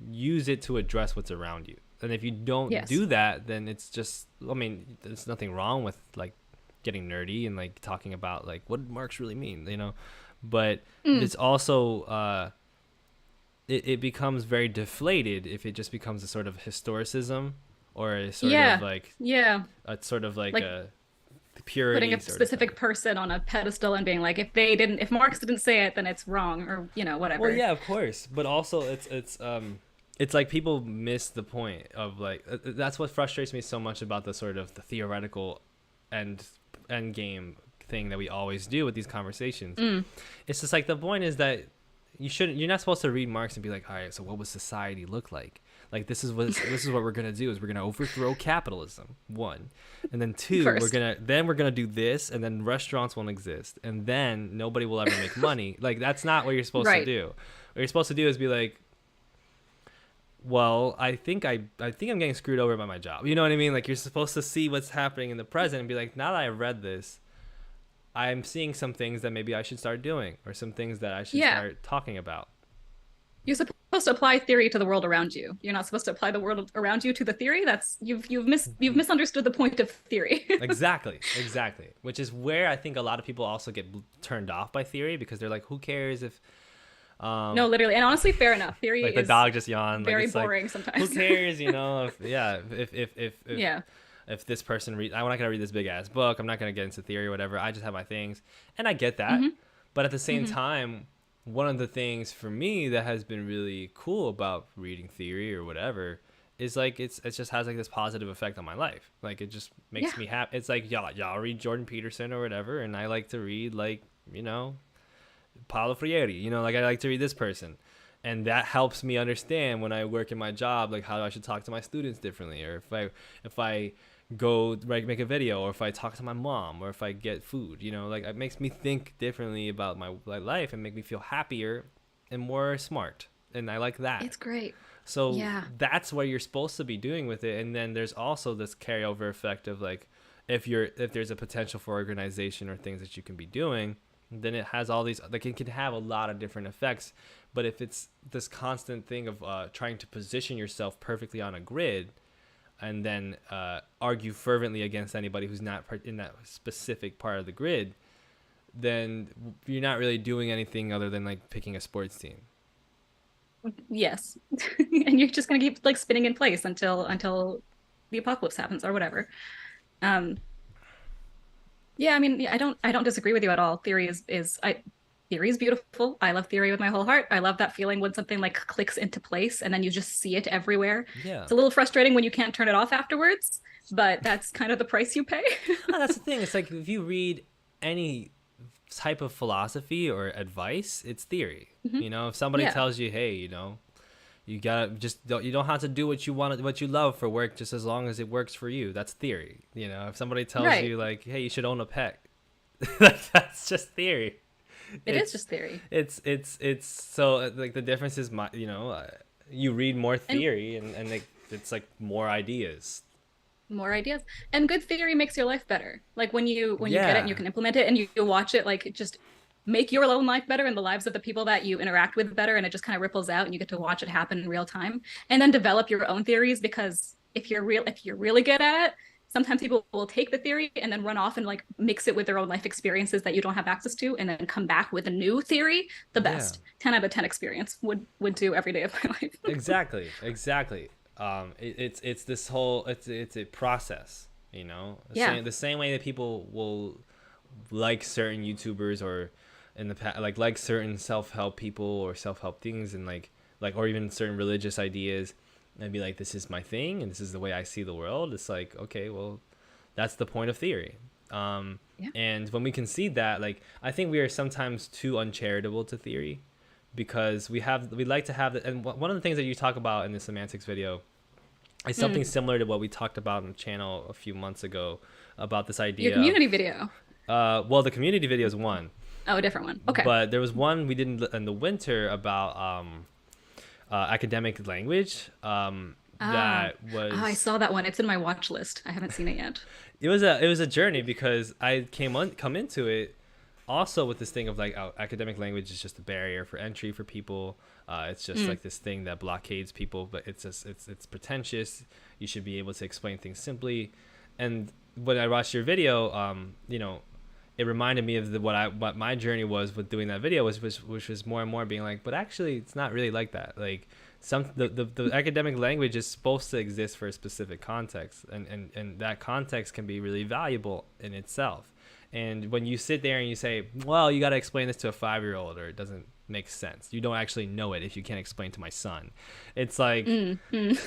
use it to address what's around you. And if you don't Yes. do that, then it's just, I mean, there's nothing wrong with like getting nerdy and like talking about like what did Marx really mean. But Mm. it's also, it becomes very deflated if it just becomes a sort of historicism, or a sort of Yeah. like Yeah. like Like a putting purity a sort of thing. specific person on a pedestal and being like, if Marx didn't say it, then it's wrong, or Well, whatever. yeah, of course, but also it's like people miss the point of like, that's what frustrates me so much about the sort of the theoretical end end game thing that we always do with these conversations. Mm. It's just like the point is that you're not supposed to read Marx and be like, all right, so what would society look like? Like this is what we're gonna do is we're gonna overthrow capitalism, one, and then two, First. we're gonna do this, and then restaurants won't exist, and then nobody will ever make money. Like that's not what you're supposed to Right. do. What you're supposed to do is be like, well, I think I'm getting screwed over by my job. You know what I mean? Like you're supposed to see what's happening in the present and be like, now that I read this, I'm seeing some things that maybe I should start doing, or some things that I should Yeah. start talking about. You're supposed to apply theory to the world around you. You're not supposed to apply the world around you to the theory. That's you've misunderstood the point of theory. Exactly, exactly. Which is where I think a lot of people also get turned off by theory, because they're like, who cares if, No, um, literally. And honestly, fair enough. Theory like the is dog just yawned. Like very it's like, boring who sometimes. cares, if yeah, if Yeah. if this person I'm not gonna read this big ass book. I'm not gonna get into theory or whatever. I just have my things, and I get that. Mm-hmm. But at the same Mm-hmm. time, one of the things for me that has been really cool about reading theory or whatever is like it just has like this positive effect on my life. Like it just Yeah. makes me happy. It's like y'all read Jordan Peterson or whatever, and I like to read like, Paulo Freire. Like I like to read this person, and that helps me understand when I work in my job, like how I should talk to my students differently, or if I go like make a video, or if I talk to my mom, or if I get food. Like it makes me think differently about my life and make me feel happier and more smart, and I like that. It's great. So Yeah. that's what you're supposed to be doing with it. And then there's also this carryover effect of like, if there's a potential for organization or things that you can be doing, then it has all these, like it can have a lot of different effects. But if it's this constant thing of trying to position yourself perfectly on a grid, and then argue fervently against anybody who's not in that specific part of the grid, then you're not really doing anything other than like picking a sports team. Yes. And you're just gonna keep like spinning in place until the apocalypse happens or whatever. Um, yeah, I mean, yeah, I don't disagree with you at all. Theory is beautiful. I love theory with my whole heart. I love that feeling when something like clicks into place and then you just see it everywhere. Yeah. It's a little frustrating when you can't turn it off afterwards, but that's kind of the price you pay. Oh, that's the thing. It's like if you read any type of philosophy or advice, it's theory. Mhm. If somebody Yeah. tells you, hey, you gotta you don't have to do what you love for work, just as long as it works for you. That's theory. If somebody tells Right. you like, hey, you should own a pet, like that's just theory. It is It's just theory. it's so like the difference is you read more And theory, and like it's like more ideas. more ideas. And good theory makes your life better. Like when you get it and you Yeah, can implement it and you watch it like just make your own life better and the lives of the people that you interact with better, and it just kind of ripples out and you get to watch it happen in real time and then develop your own theories, because if you're really good at it, sometimes people will take the theory and then run off and like mix it with their own life experiences that you don't have access to and then come back with a new theory. The yeah. best 10 out of 10 experience would do every day of my life. Exactly. It's this whole, it's a process. Yeah. The same way that people will like certain YouTubers or in the past, like certain self-help people or self-help things, and like or even certain religious ideas, and be like, this is my thing and this is the way I see the world. It's like, okay, well, that's the point of theory. Yeah. And when we concede that, like, I think we are sometimes too uncharitable to theory, because we like to have the, and one of the things that you talk about in the semantics video is something similar to what we talked about on the channel a few months ago, about this Your idea of, community video. well, the community video is one, Oh, a different one. Okay. but there was one we did in the winter about academic language, that was, I saw that one. It's in my watch list. I haven't seen it yet. it was a journey, because I come into it also with this thing of like, oh, academic language is just a barrier for entry for people. It's just like this thing that blockades people, but it's just it's pretentious. You should be able to explain things simply. And when I watched your video, it reminded me of what my journey was with doing that video, which was more and more being like, but actually it's not really like that. Like, the academic language is supposed to exist for a specific context, and that context can be really valuable in itself. And when you sit there and you say, well, you got to explain this to a 5-year-old, or it doesn't make sense, you don't actually know it if you can't explain to my son. It's like,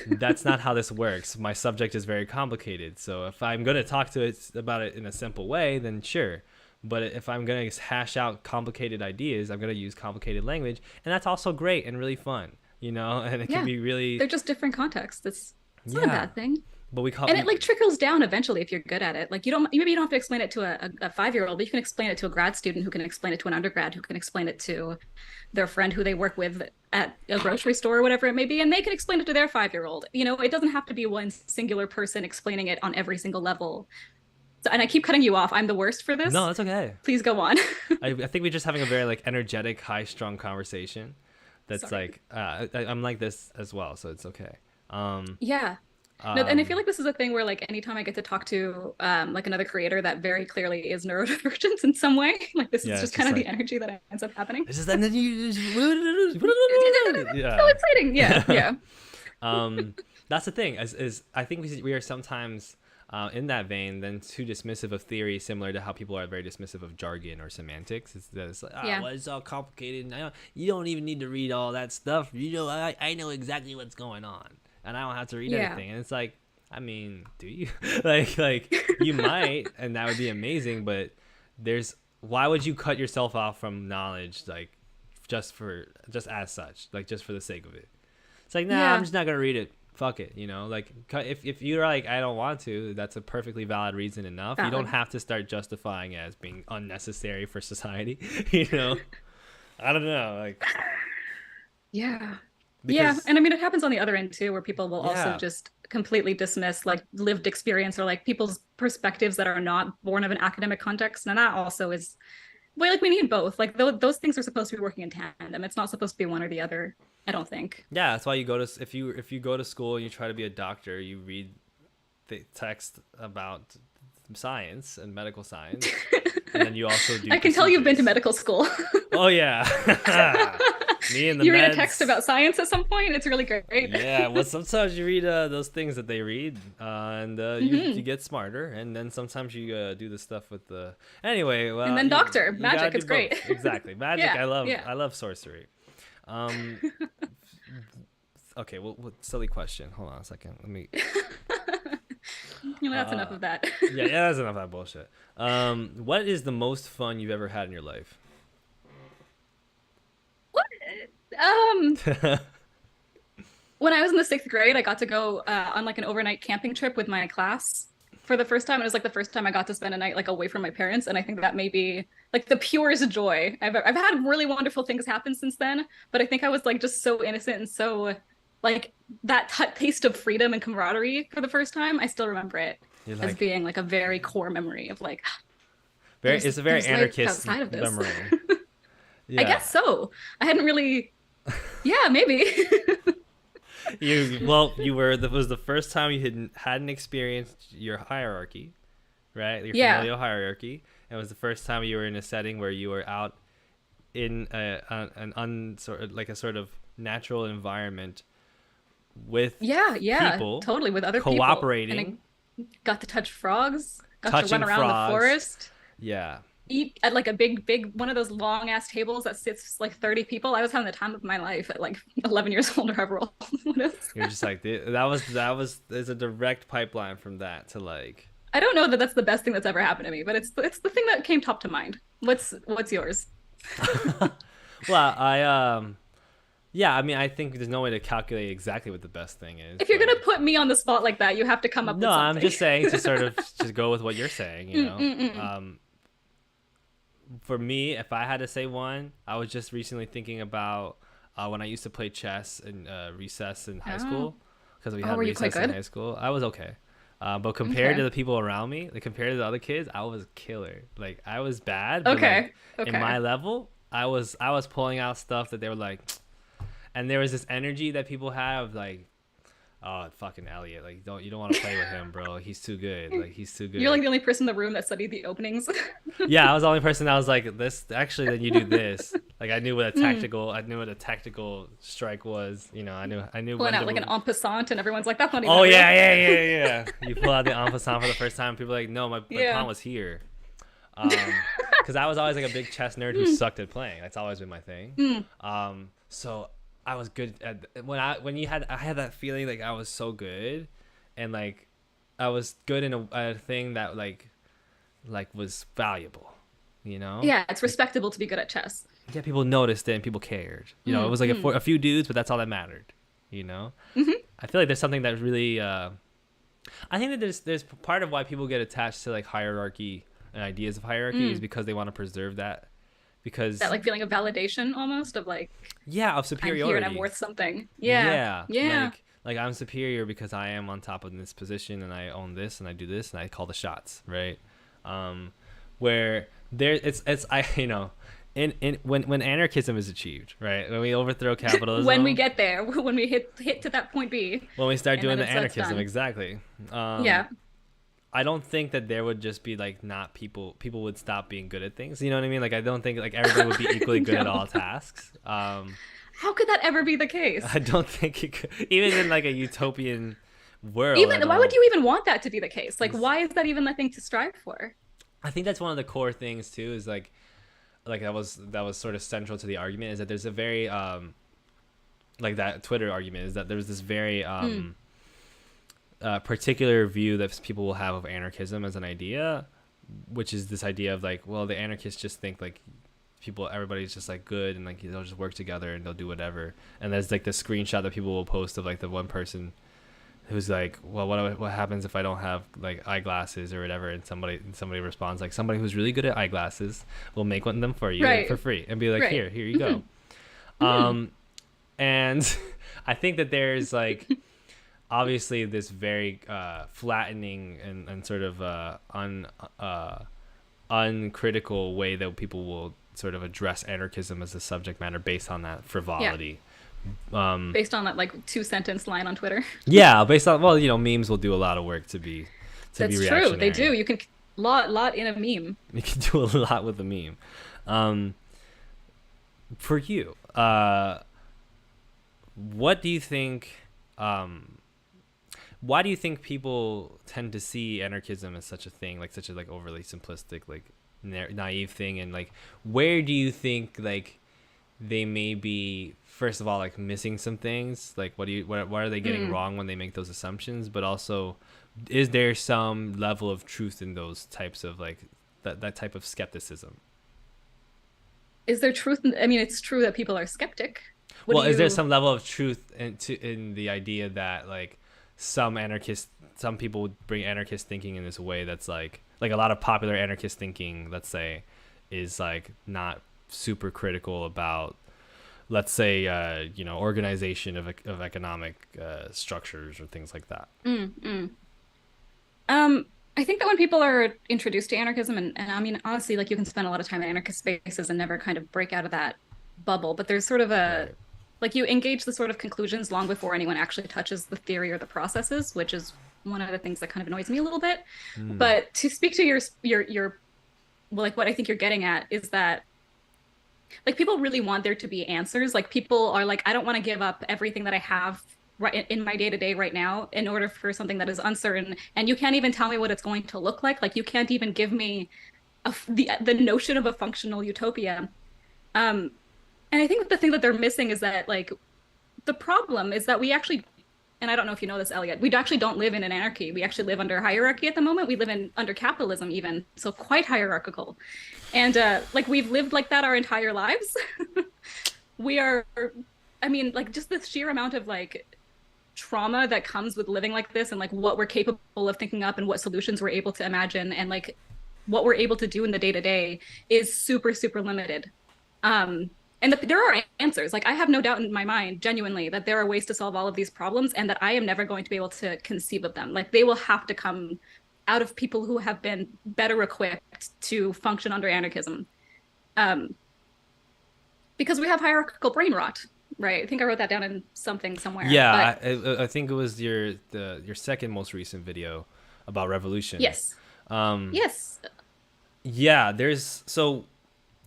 that's not how this works. My subject is very complicated. So if I'm going to talk to it about it in a simple way, then sure. But if I'm going to hash out complicated ideas, I'm going to use complicated language. And that's also great and really fun, and it can be really... They're just different contexts. It's not a bad thing. But it like trickles down eventually if you're good at it. Like, maybe you don't have to explain it to a 5-year-old, but you can explain it to a grad student who can explain it to an undergrad, who can explain it to their friend who they work with at a grocery store or whatever it may be, and they can explain it to their 5-year-old. It doesn't have to be one singular person explaining it on every single level. So, and I keep cutting you off. I'm the worst for this. No, that's okay. Please go on. I think we're just having a very like energetic, high-strung conversation. That's Sorry. like I'm like this as well, so it's okay. Yeah. No, and I feel like this is a thing where, like, anytime I get to talk to like another creator that very clearly is neurodivergent in some way, like, this is just kind of like, the energy that ends up happening. It's just that yeah. So exciting. Yeah. That's the thing. Is I think we are sometimes in that vein then too dismissive of theory, similar to how people are very dismissive of jargon or semantics. It's like, well, it's all complicated. And you don't even need to read all that stuff. I know exactly what's going on, and I don't have to read anything. And it's like, I mean, do you? like you might, and that would be amazing. But why would you cut yourself off from knowledge, like just as such, like just for the sake of it? It's like, I'm just not gonna read it. Fuck it, like if you're like, I don't want to, that's a perfectly valid reason enough. You don't have to start justifying it as being unnecessary for society. I don't know, like, and I mean, it happens on the other end too, where people will also just completely dismiss like lived experience or like people's perspectives that are not born of an academic context. And that also is, well, like, we need both. Like, those things are supposed to be working in tandem. It's not supposed to be one or the other, I don't think. Yeah, that's why you go to, if you go to school and you try to be a doctor, you read the text about science and medical science, and then you also do. I can tell you've been to medical school. Oh yeah. Me and the you meds. read a text about science at some point. It's really great. Yeah, well, sometimes you read those things that they read, and you get smarter, and then sometimes you do the stuff with the anyway. Well, and then magic. It's great. Exactly, magic. I love sorcery. Okay, well, silly question. Hold on a second. Let me. That's enough of that. yeah, that's enough of that bullshit. What is the most fun you've ever had in your life? When I was in the 6th grade, I got to go on like an overnight camping trip with my class for the first time. It was like the first time I got to spend a night like away from my parents, and I think that may be like the purest joy. I've had really wonderful things happen since then, but I think I was like just so innocent and so like that taste of freedom and camaraderie for the first time. I still remember it as being like a very core memory of like it's a very anarchist memory. Yeah. I guess so. I hadn't really. Yeah, maybe. It was the first time you hadn't experienced your hierarchy, right? Your familial hierarchy. It was the first time you were in a setting where you were out in a sort of natural environment with people, totally, with other cooperating. People. And I got to touch frogs. Got to run around the forest. Yeah. eat at like a big one of those long ass tables that sits like 30 people. I was having the time of my life at like 11 years old or however old it is. You're just like that was there's a direct pipeline from that to like. I don't know that that's the best thing that's ever happened to me, but it's the thing that came top to mind. What's yours? Well, yeah, I mean, I think there's no way to calculate exactly what the best thing is, If you're but gonna put me on the spot like that, you have to come up no, with I'm something. just saying to sort of just go with what you're saying, Mm-mm-mm. For me, if I had to say one, I was just recently thinking about when I used to play chess in recess in high Oh. school, because we Oh, had were you quite recess in good? high school. I was okay. But compared Okay. to the people around me, like compared to the other kids, I was a killer. Like I was bad, but like Okay. in Okay. my level, I was pulling out stuff that they were like, and there was this energy that people have like, oh fucking Elliot, like you don't want to play with him, bro. He's too good. Like he's too You're good. like the only person in the room that studied the openings. Yeah, I was the only person that was like this. Actually, then you do this. Like Mm. I knew what a tactical strike was. I knew Pulling when out to like an move. en passant, and everyone's like, "That's not even Oh a real yeah, thing." yeah, yeah, yeah. You pull out the en passant for the first time. People are like, no, my Yeah. pawn was here. Because I was always like a big chess nerd who Mm. sucked at playing. That's always been my thing. Mm. So I was good at when you had I had that feeling like I was so good, and like I was good in a thing that like was valuable, you know. Yeah, it's respectable to be good at chess. Yeah, people noticed it and people cared. It Mm. was like Mm. a few dudes, but that's all that mattered. You know, Hmm. I feel like there's something that really. I think that there's part of why people get attached to like hierarchy and ideas of hierarchy is Mm. because they want to preserve that. That Because like feeling of validation almost of like yeah, of I'm here and I'm superiority. worth something. Yeah. Yeah, Yeah. like I'm superior because I am on top of this position and I own this and I do this and I call the shots, right? Um, where there it's I in when anarchism is achieved, right? When we overthrow When we capitalism, get there, when we hit to that point B, when we start and doing then the it's anarchism, done. exactly. Yeah. I don't think that there would just be like not people would stop being good at things. You know what I mean? Like I don't think like everybody would be equally good at No. all tasks. How could that ever be the case? I don't think it could, even in like a utopian world. I Even why would don't. you even want that to be the case? Like, why is that even the thing to strive for? I think that's one of the core things too. Is like that was sort of central to the argument is that there's a very like that Twitter argument is that there's this very Mm. particular view that people will have of anarchism as an idea, which is this idea of like, well, the anarchists just think like everybody's just like good and like they'll just work together and they'll do whatever. And there's like the screenshot that people will post of like the one person who's like, well, what happens if I don't have like eyeglasses or whatever? And somebody responds like, somebody who's really good at eyeglasses will make one of them for you like, for Right. free and be like, Right. here you Hmm. go. Hmm. Um, and I think that there's like obviously this very flattening and sort of uncritical way that people will sort of address anarchism as a subject matter based on that Yeah. frivolity. Um, Based on that like two-sentence line on Twitter. yeah, based on well, memes will do a lot of work to be That's true. They do. reactionary. You can lot in a meme. You can do a lot with a meme. Um, for you, what do you think? Um, why do you think people tend to see anarchism as such a thing, like such a like overly simplistic, like naive thing, and like where do you think like they may be first of all like missing some things, like what are they getting Mm. wrong when they make those assumptions, but also is there some level of truth in those types of like that type of skepticism? Is there truth I mean, it's true that people are skeptic. What do Well, is there you some level of truth in the idea that like some people would bring anarchist thinking in this way that's like a lot of popular anarchist thinking, let's say, is like not super critical about, let's say, organization of economic structures or things like that. mm, mm. I think that when people are introduced to anarchism, and I mean, honestly, like you can spend a lot of time in anarchist spaces and never kind of break out of that bubble, but there's sort of a Right. like you engage the sort of conclusions long before anyone actually touches the theory or the processes, which is one of the things that kind of annoys me a little bit. Hmm. But to speak to your well, like what I think you're getting at is that like people really want there to be answers. Like people are like, I don't want to give up everything that I have right in my day to day right now in order for something that is uncertain. And you can't even tell me what it's going to look like. Like you can't even give me the notion of a functional utopia. Um, and I think the thing that they're missing is that like the problem is that we actually, and I don't know if you know this, Elliot, we actually don't live in an anarchy. We actually live under hierarchy at the moment. We live in under capitalism even, so quite hierarchical. And like we've lived like that our entire lives. We are, I mean, like just the sheer amount of like trauma that comes with living like this and like what we're capable of thinking up and what solutions we're able to imagine and like what we're able to do in the day to day is super, super limited. And there are answers. Like I have no doubt in my mind, genuinely, that there are ways to solve all of these problems, and that I am never going to be able to conceive of them. Like they will have to come out of people who have been better equipped to function under anarchism, um, because we have hierarchical brain rot. Right. I think I wrote that down in something somewhere. Yeah, But I think it was your second most recent video about revolution. yes, Um, yes, yeah, there's so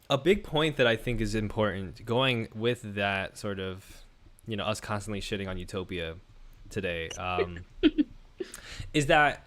a big point that I think is important going with that sort of, us constantly shitting on utopia today, is that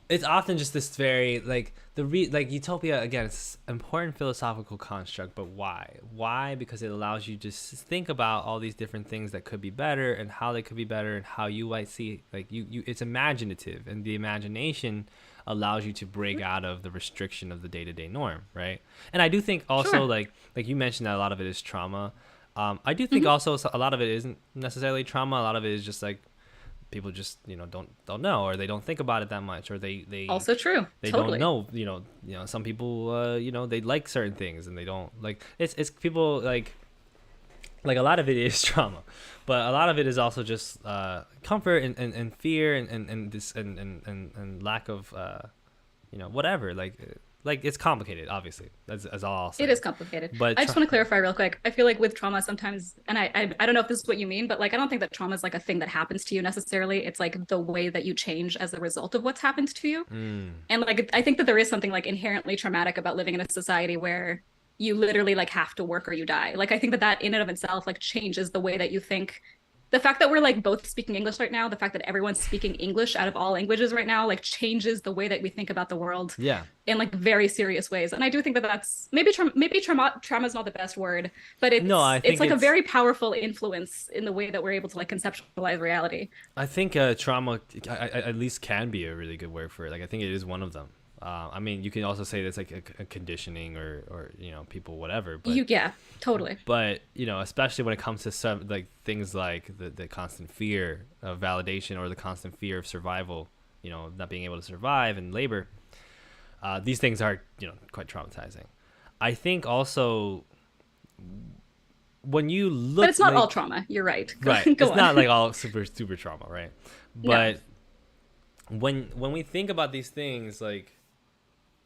it's often just this very like like utopia again. It's an important philosophical construct, but why? Because it allows you to just think about all these different things that could be better and how they could be better and how you might see, like you it's imaginative, and the imagination allows you to break out of the restriction of the day-to-day norm, right? And I do think also sure. like you mentioned that a lot of it is trauma. I do think Mm-hmm. also a lot of it isn't necessarily trauma. A lot of it is just like people just don't know, or they don't think about it that much, or Also true. they don't Totally. know. Some people they like certain things and they don't like. It's people like a lot of it is trauma, but a lot of it is also just comfort and fear and this and lack of whatever, like it's complicated, obviously. That's all I'll It say. is complicated. But I just want to clarify real quick. I feel like with trauma sometimes, and I don't know if this is what you mean, but like I don't think that trauma is like a thing that happens to you necessarily. It's like the way that you change as a result of what's happened to you. And like I think that there is something like inherently traumatic about living in a society where you literally like have to work or you die. Like I think that that in and of itself like changes the way that you think. The fact that we're like both speaking English right now, the fact that everyone's speaking English out of all languages right now, like changes the way that we think about the world yeah, in like very serious ways. And I do think that that's maybe trauma is not the best word, but no, I it's think like a it's very powerful influence in the way that we're able to like conceptualize reality. I think trauma at least can be a really good word for it. Like I think it is one of them. I mean, you can also say that's like a conditioning or people whatever, but Yeah, totally. especially when it comes to some like things like the constant fear of validation or the constant fear of survival, not being able to survive and labor. These things are quite traumatizing. I think also when you But look it's not all like trauma. You're right. right, Go it's on. not like all super trauma, right? No. But when we think about these things, like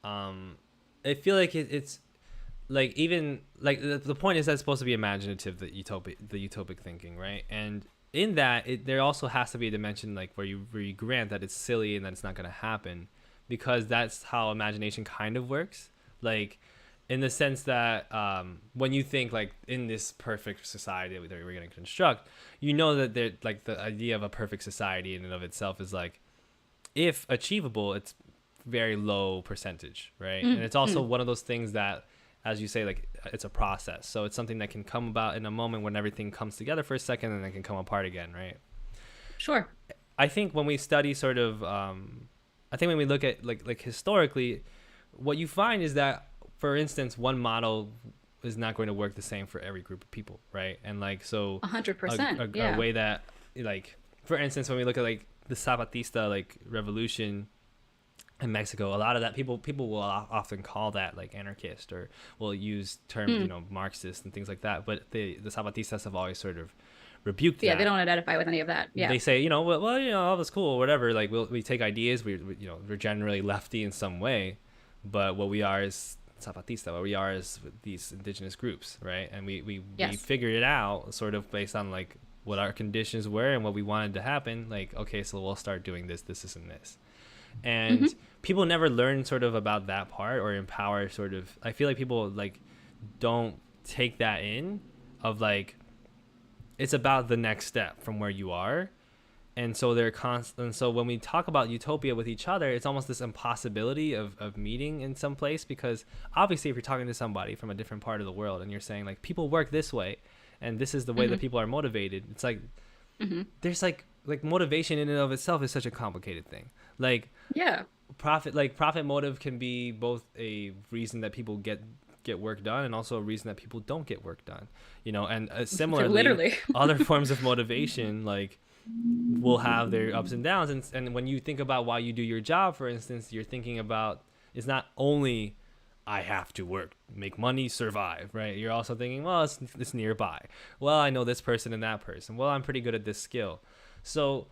I feel like it's like even like the point is that it's supposed to be imaginative, the utopic thinking, right? And in that there also has to be a dimension like where you grant that it's silly and that it's not going to happen, because that's how imagination kind of works, like in the sense that when you think like in this perfect society that we're going to construct, that there like the idea of a perfect society in and of itself is like, if achievable, it's very low percentage, right? And Mm, it's also mm. one of those things that, as you say, like it's a process. So it's something that can come about in a moment when everything comes together for a second and then can come apart again, right? Sure. I think when we study sort of, I think when we look at like historically, what you find is that, for instance, one model is not going to work the same for every group of people, right? And like so, A hundred a, percent. a Yeah. way that like, for instance, when we look at like the Zapatista like revolution in Mexico, a lot of that people will often call that like anarchist, or will use terms Mm. Marxist and things like that. But the Zapatistas have always sort of rebuked Yeah, they that. don't identify with any of that. Yeah. They say well all that's cool or whatever. Like we take ideas. We're generally lefty in some way, but what we are is Zapatista. What we are is these indigenous groups, right? And we Yes. figured it out sort of based on like what our conditions were and what we wanted to happen. Like, okay, so we'll start doing this and this. Hmm. And people never learn sort of about that part, or empower sort of, I feel like people like don't take that in, of like it's about the next step from where you are, And so they're constant. And so when we talk about utopia with each other, it's almost this impossibility of meeting in some place, because obviously if you're talking to somebody from a different part of the world and you're saying like people work this way and this is the way that Hmm. people are motivated, it's like Hmm. there's like motivation in and of itself is such a complicated thing. Like Yeah. profit motive can be both a reason that people get work done and also a reason that people don't get work done, and similarly Literally. other forms of motivation like will have their ups and downs, and when you think about why you do your job, for instance, you're thinking about it's not only I have to work, make money, survive, right? You're also thinking, well, it's nearby. Well, I know this person and that person. Well, I'm pretty good at this skill. So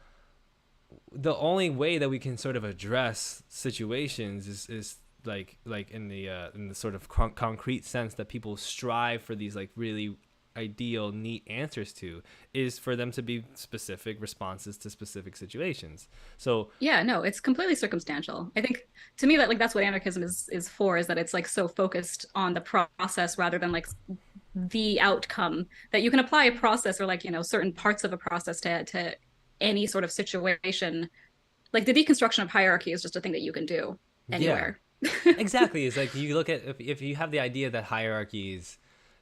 the only way that we can sort of address situations is like in the sort of concrete sense that people strive for these like really ideal neat answers to, is for them to be specific responses to specific situations. So Yeah, no, it's completely circumstantial. I think to me that like that's what anarchism is for, is that it's like so focused on the process rather than like the outcome, that you can apply a process or like, certain parts of a process to any sort of situation. Like the deconstruction of hierarchy is just a thing that you can do yeah, anywhere. exactly. It's like you look at if you have the idea that hierarchy is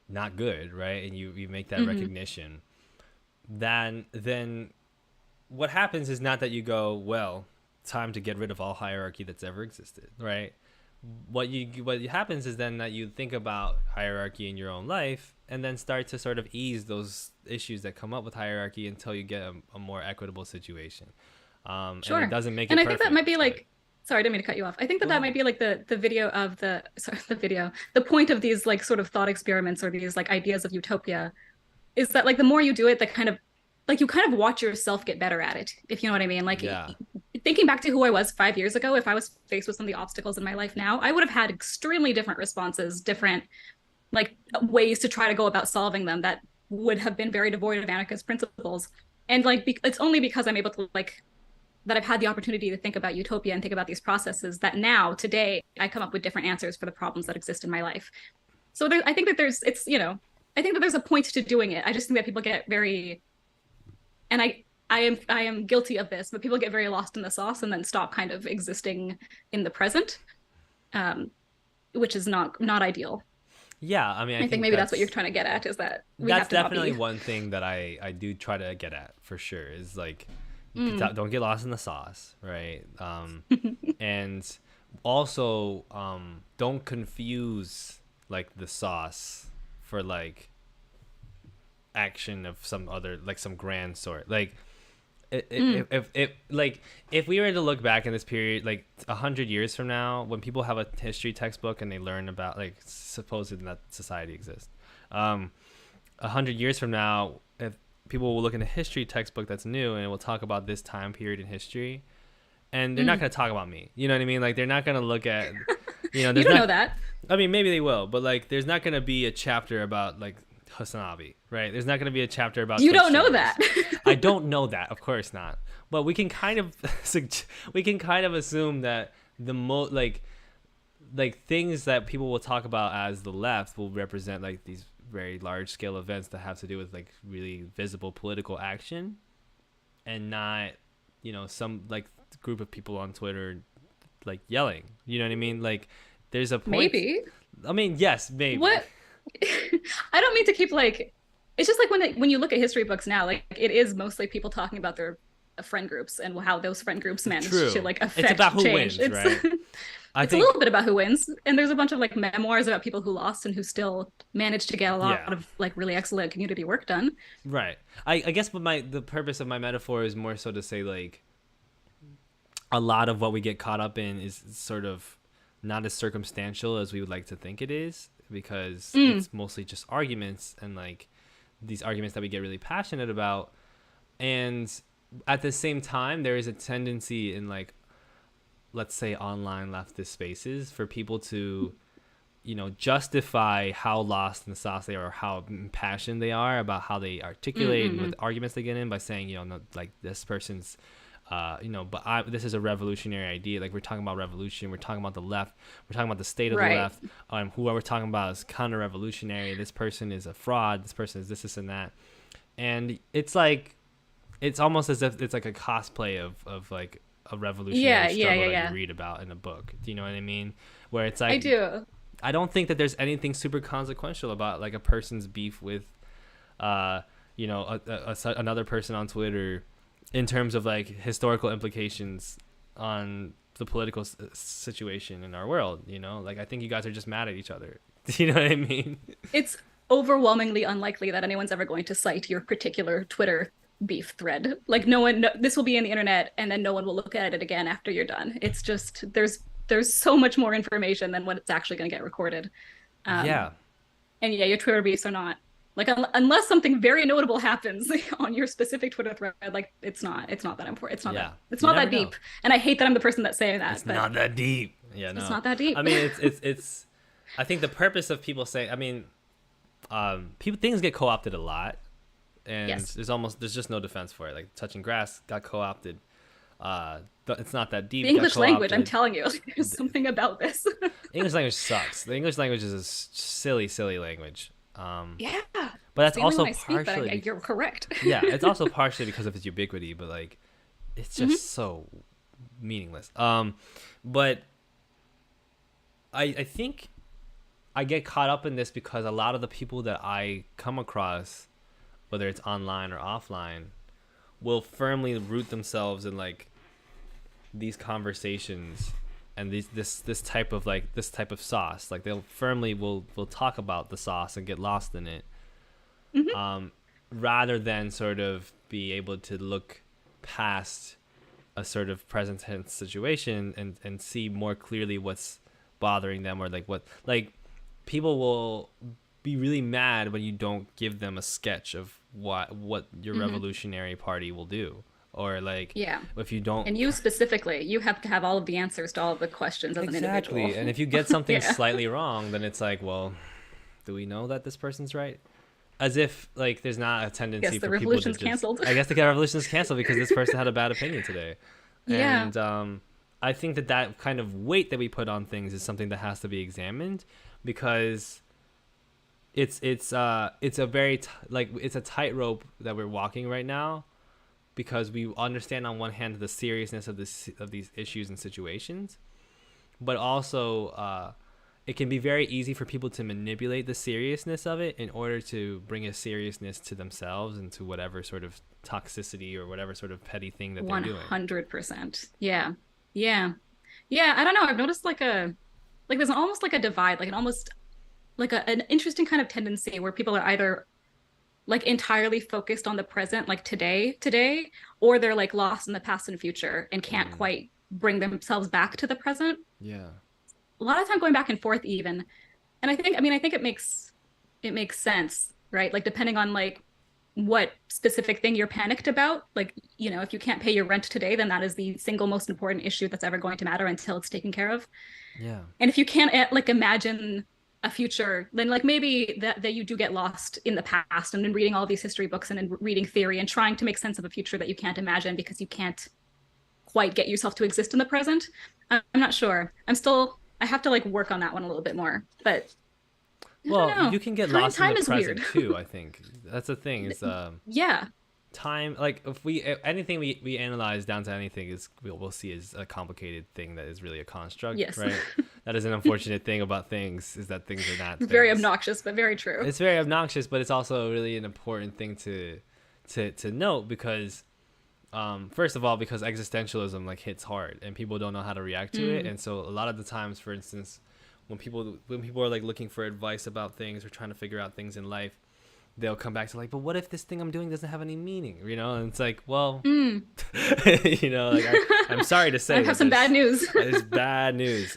not good, right, and you make that Hmm. recognition, then what happens is not that you go, well, time to get rid of all hierarchy that's ever existed, right? What happens is then that you think about hierarchy in your own life and then start to sort of ease those issues that come up with hierarchy until you get a more equitable situation. And it Sure. doesn't make And it I think that might perfect, be but like, sorry, I didn't mean to cut you off. I think that go that ahead. might be like the video of the sorry, the video, the point of these like sort of thought experiments or these like ideas of utopia is that like the more you do it, the kind of like you kind of watch yourself get better at it, if you know what I mean. Like Yeah, thinking back to who I was 5 years ago, if I was faced with some of the obstacles in my life now, I would have had extremely different responses, different like ways to try to go about solving them that would have been very devoid of anarchist principles. And like it's only because I'm able to like that I've had the opportunity to think about utopia and think about these processes that now today I come up with different answers for the problems that exist in my life. So I think that there's it's I think that there's a point to doing it. I just think that people get very and I am guilty of this, but people get very lost in the sauce and then stop kind of existing in the present, um, which is not ideal. yeah. I mean, I I think think maybe that's what you're trying to get at, is that we that's have to not definitely be. one thing that I do try to get at for sure, is like Mm. don't get lost in the sauce, right? And also don't confuse like the sauce for like action of some other, like some grand sort, like Mm. if like if we were to look back in this period like 100 years from now, when people have a history textbook and they learn about like supposing that society exists, 100 years from now, if people will look in a history textbook that's new and it will talk about this time period in history, and they're not Mm. going to talk about me, you know what I mean? Like they're not going to look at, You there's don't not, know that. I mean, maybe they will, but like there's not going to be a chapter about like Hasanabi, right? There's not going to be a chapter about You Twitch don't know streamers. that. I don't know that, of course not. But we can kind of we can kind of assume that the like things that people will talk about as the left will represent like these very large scale events that have to do with like really visible political action, and not some like group of people on Twitter like yelling. You know what I mean? Like there's a point. Maybe. I mean, yes, maybe. What? I don't mean to keep like. It's just like when you look at history books now, like it is mostly people talking about their friend groups and how those friend groups managed to True. like It's about affect who change. wins, It's right? I it's a think little bit about who wins, and there's a bunch of like memoirs about people who lost and who still managed to get a lot yeah. of like really excellent community work done. Right. I guess but the purpose of my metaphor is more so to say like a lot of what we get caught up in is sort of not as circumstantial as we would like to think it is, because Mm. it's mostly just arguments, and like these arguments that we get really passionate about. And at the same time, there is a tendency in like, let's say, online leftist spaces for people to justify how lost in the sauce they are, or how impassioned they are about how they articulate and with Mm-mm-mm. arguments they get in by saying, no, like this person's, this is a revolutionary idea. Like we're talking about revolution. We're talking about the left. We're talking about the state of the Right. left. Who we're talking about is counter-revolutionary. This person is a fraud. This person is this and that. And it's like, it's almost as if it's like a cosplay of like a revolutionary Yeah, yeah, struggle yeah, that you yeah. read about in a book. Do you know what I mean? Where it's I like, do. I don't think that there's anything super consequential about like a person's beef with, uh, another person on Twitter, in terms of like historical implications on the political situation in our world. Like I think you guys are just mad at each other. Do you know what I mean? It's overwhelmingly unlikely that anyone's ever going to cite your particular Twitter beef thread. Like no one, no, this will be in the internet, and then no one will look at it again after you're done. It's just there's so much more information than what it's actually going to get recorded. Um, Yeah, and yeah, your Twitter beefs are not like unless something very notable happens on your specific Twitter thread, like it's not that important. yeah. It's You not never that know. deep. And I hate that I'm the person that's saying that, It's but not that deep. Yeah, it's no. not that deep. I mean, it's. I think the purpose of people saying, I mean, people things get co-opted a lot, and Yes. there's just no defense for it. Like touching grass got co-opted. It's not that The deep got English language, I'm co-opted. telling you, there's something about this. English language sucks. The English language is a silly, silly language. Yeah. But It's that's the only also one I speak, but partially you're correct. yeah, it's also partially because of its ubiquity, but like it's Hmm. just so meaningless. But I think I get caught up in this because a lot of the people that I come across, whether it's online or offline, will firmly root themselves in like these conversations and this type of sauce. Like they'll firmly will talk about the sauce and get lost in it, Hmm. rather than sort of be able to look past a sort of present tense situation and see more clearly what's bothering them, or like what, like, people will be really mad when you don't give them a sketch of what your Hmm. revolutionary party will do, or like Yeah. if you don't. And you specifically, you have to have all of the answers to all of the questions as an individual. Exactly. And if you get something Yeah. slightly wrong, then it's like, well, do we know that this person's right? As if like there's not a Yes, tendency the for people to revolution's just, canceled. I guess the revolution is canceled because this person had a bad opinion today. Yeah. And I think that kind of weight that we put on things is something that has to be examined, because it's a very like it's a tightrope that we're walking right now, because we understand on one hand the seriousness of these issues and situations, but also it can be very easy for people to manipulate the seriousness of it in order to bring a seriousness to themselves and to whatever sort of toxicity or whatever sort of petty thing that they're doing. 100%. Yeah. Yeah. Yeah. I don't know. I've noticed like there's almost like a divide, like an almost like an interesting kind of tendency where people are either like entirely focused on the present, like today, or they're like lost in the past and future and can't Mm, quite bring themselves back to the present. yeah. A lot of time going back and forth even. And I think it makes sense, right? Like depending on like what specific thing you're panicked about, like, if you can't pay your rent today, then that is the single most important issue that's ever going to matter until it's taken care of. Yeah. And if you can't like imagine a future, then like maybe that you do get lost in the past and in reading all these history books and in reading theory and trying to make sense of a future that you can't imagine because you can't quite get yourself to exist in the present. I'm not sure. I have to like work on that one a little bit more. But I don't Well, know. you can get Time lost in the time is weird. present too, I think. That's the thing, is Yeah. time, like if anything we analyze down to anything is we'll see is a complicated thing that is really a construct, Yes. right? That is an unfortunate thing about things, is that things are not Very things. obnoxious, but very true. It's very obnoxious, but it's also really an important thing to note, because first of all, because existentialism like hits hard and people don't know how to react to it. Mm. And so a lot of the times, for instance, when people are like looking for advice about things or trying to figure out things in life, they'll come back to like, but what if this thing I'm doing doesn't have any meaning, and it's like, well, Mm. like I'm sorry to I say have some bad news. it's bad news.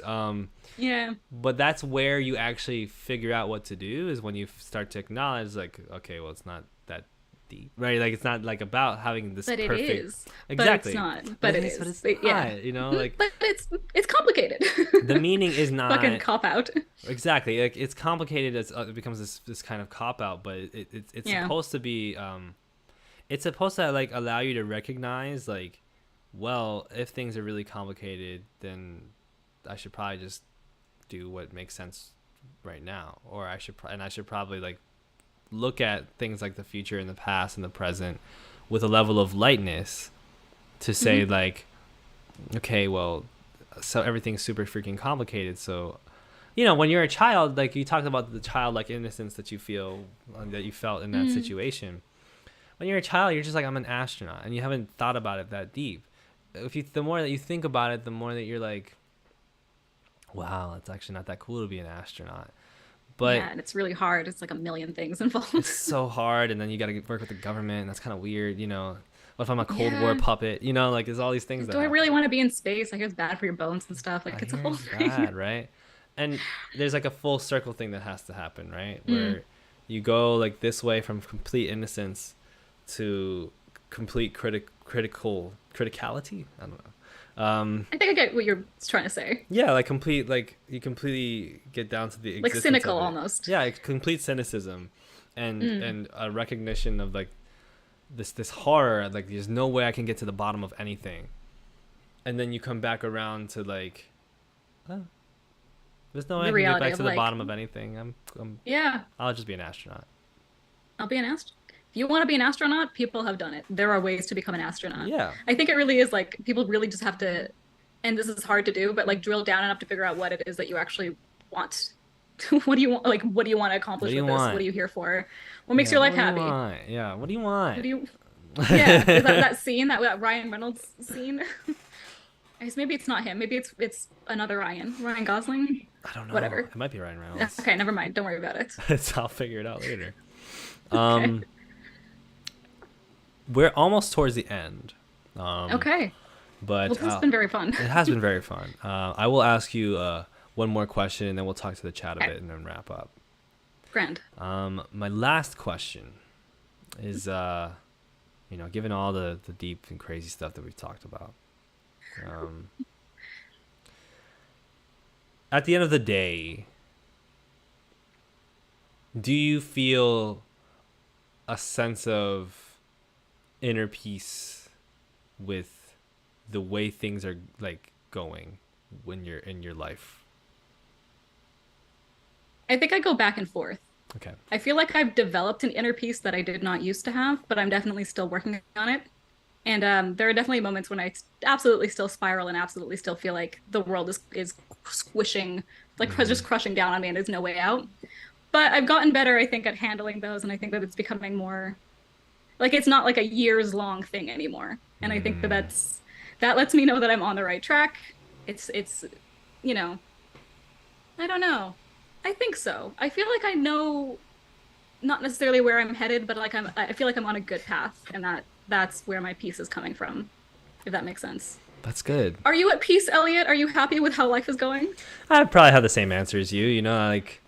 Yeah. But that's where you actually figure out what to do, is when you start to acknowledge like, okay, well, it's not that deep, right? Like it's not like about having this But it perfect. is. Exactly. But it's not. But it is. But it's But, not, yeah. like But it's complicated. the meaning is Fucking not cop out. exactly, like it's complicated. It becomes this kind of cop out, but it's Yeah. supposed to be it's supposed to like allow you to recognize like, well, if things are really complicated, then I should probably just do what makes sense right now, or I should probably like look at things like the future and the past and the present with a level of lightness to say Hmm. like, okay, well, so everything's super freaking complicated. So, you know, when you're a child, like you talked about the childlike innocence that you feel that you felt in that Mm. situation. When you're a child, you're just like, I'm an astronaut, and you haven't thought about it that deep. If you, the more that you think about it, the more that you're like, wow, it's actually not that cool to be an astronaut. But Yeah, and it's really hard. It's like a million things involved. it's so hard, and then you got to work with the government, and that's kind of weird, you know. What if I'm a Cold War Yeah. puppet? You know, like there's all these things that Do I happen. really want to be in space? I hear it's bad for your bones and stuff. I Like it's a hear whole it's thing. bad, right? And there's like a full circle thing that has to happen, right? Mm. Where you go like this way from complete innocence to complete criticality. I don't know. I think I get what you're trying to say. Yeah, like complete, like you completely get down to the Like existence cynical of it. almost. Yeah, like complete cynicism, Mm. and a recognition of like this horror. Like there's no way I can get to the bottom of anything, and then you come back around to like, oh, there's no way I The can get reality back of to the like, bottom of anything. yeah, I'll just be an astronaut. I'll be an astronaut. If you want to be an astronaut, people have done it. There are ways to become an astronaut. Yeah. I think it really is like people really just have to, and this is hard to do, but like drill down enough to figure out what it is that you actually want. What do you want? Like, what do you want to What do accomplish you with this? What want? are you here for? What makes Yeah. your life What do you happy? want? Yeah. What do you What want? do you, yeah, is that that scene, that Ryan Reynolds scene? I guess maybe it's not him. Maybe it's another Ryan Gosling. I don't know. Whatever. It might be Ryan Reynolds. Okay, never mind. Don't worry about it. I'll figure it out later. Okay. Um, we're almost towards the end. Um, Okay. Well, but this has been very fun. it has been very fun. I will ask you one more question, and then we'll talk to the chat a Okay. bit, and then wrap up. Grand. My last question is, you know, given all the deep and crazy stuff that we've talked about, um, at the end of the day, do you feel a sense of inner peace with the way things are like going when you're in your life? I think I go back and forth. Okay. I feel like I've developed an inner peace that I did not used to have, but I'm definitely still working on it. And there are definitely moments when I absolutely still spiral and absolutely still feel like the world is squishing, like Mm-hmm. just crushing down on me and there's no way out. But I've gotten better, I think, at handling those, and I think that it's becoming more like it's not like a years long thing anymore. And I think that Mm. that lets me know that I'm on the right track. It's you know, I don't know. I think so. I feel like I know not necessarily where I'm headed, but like I feel like I'm on a good path, and that's where my peace is coming from, if that makes sense. That's good. Are you at peace, Elliot? Are you happy with how life is going? I probably have the same answer as you. You know, like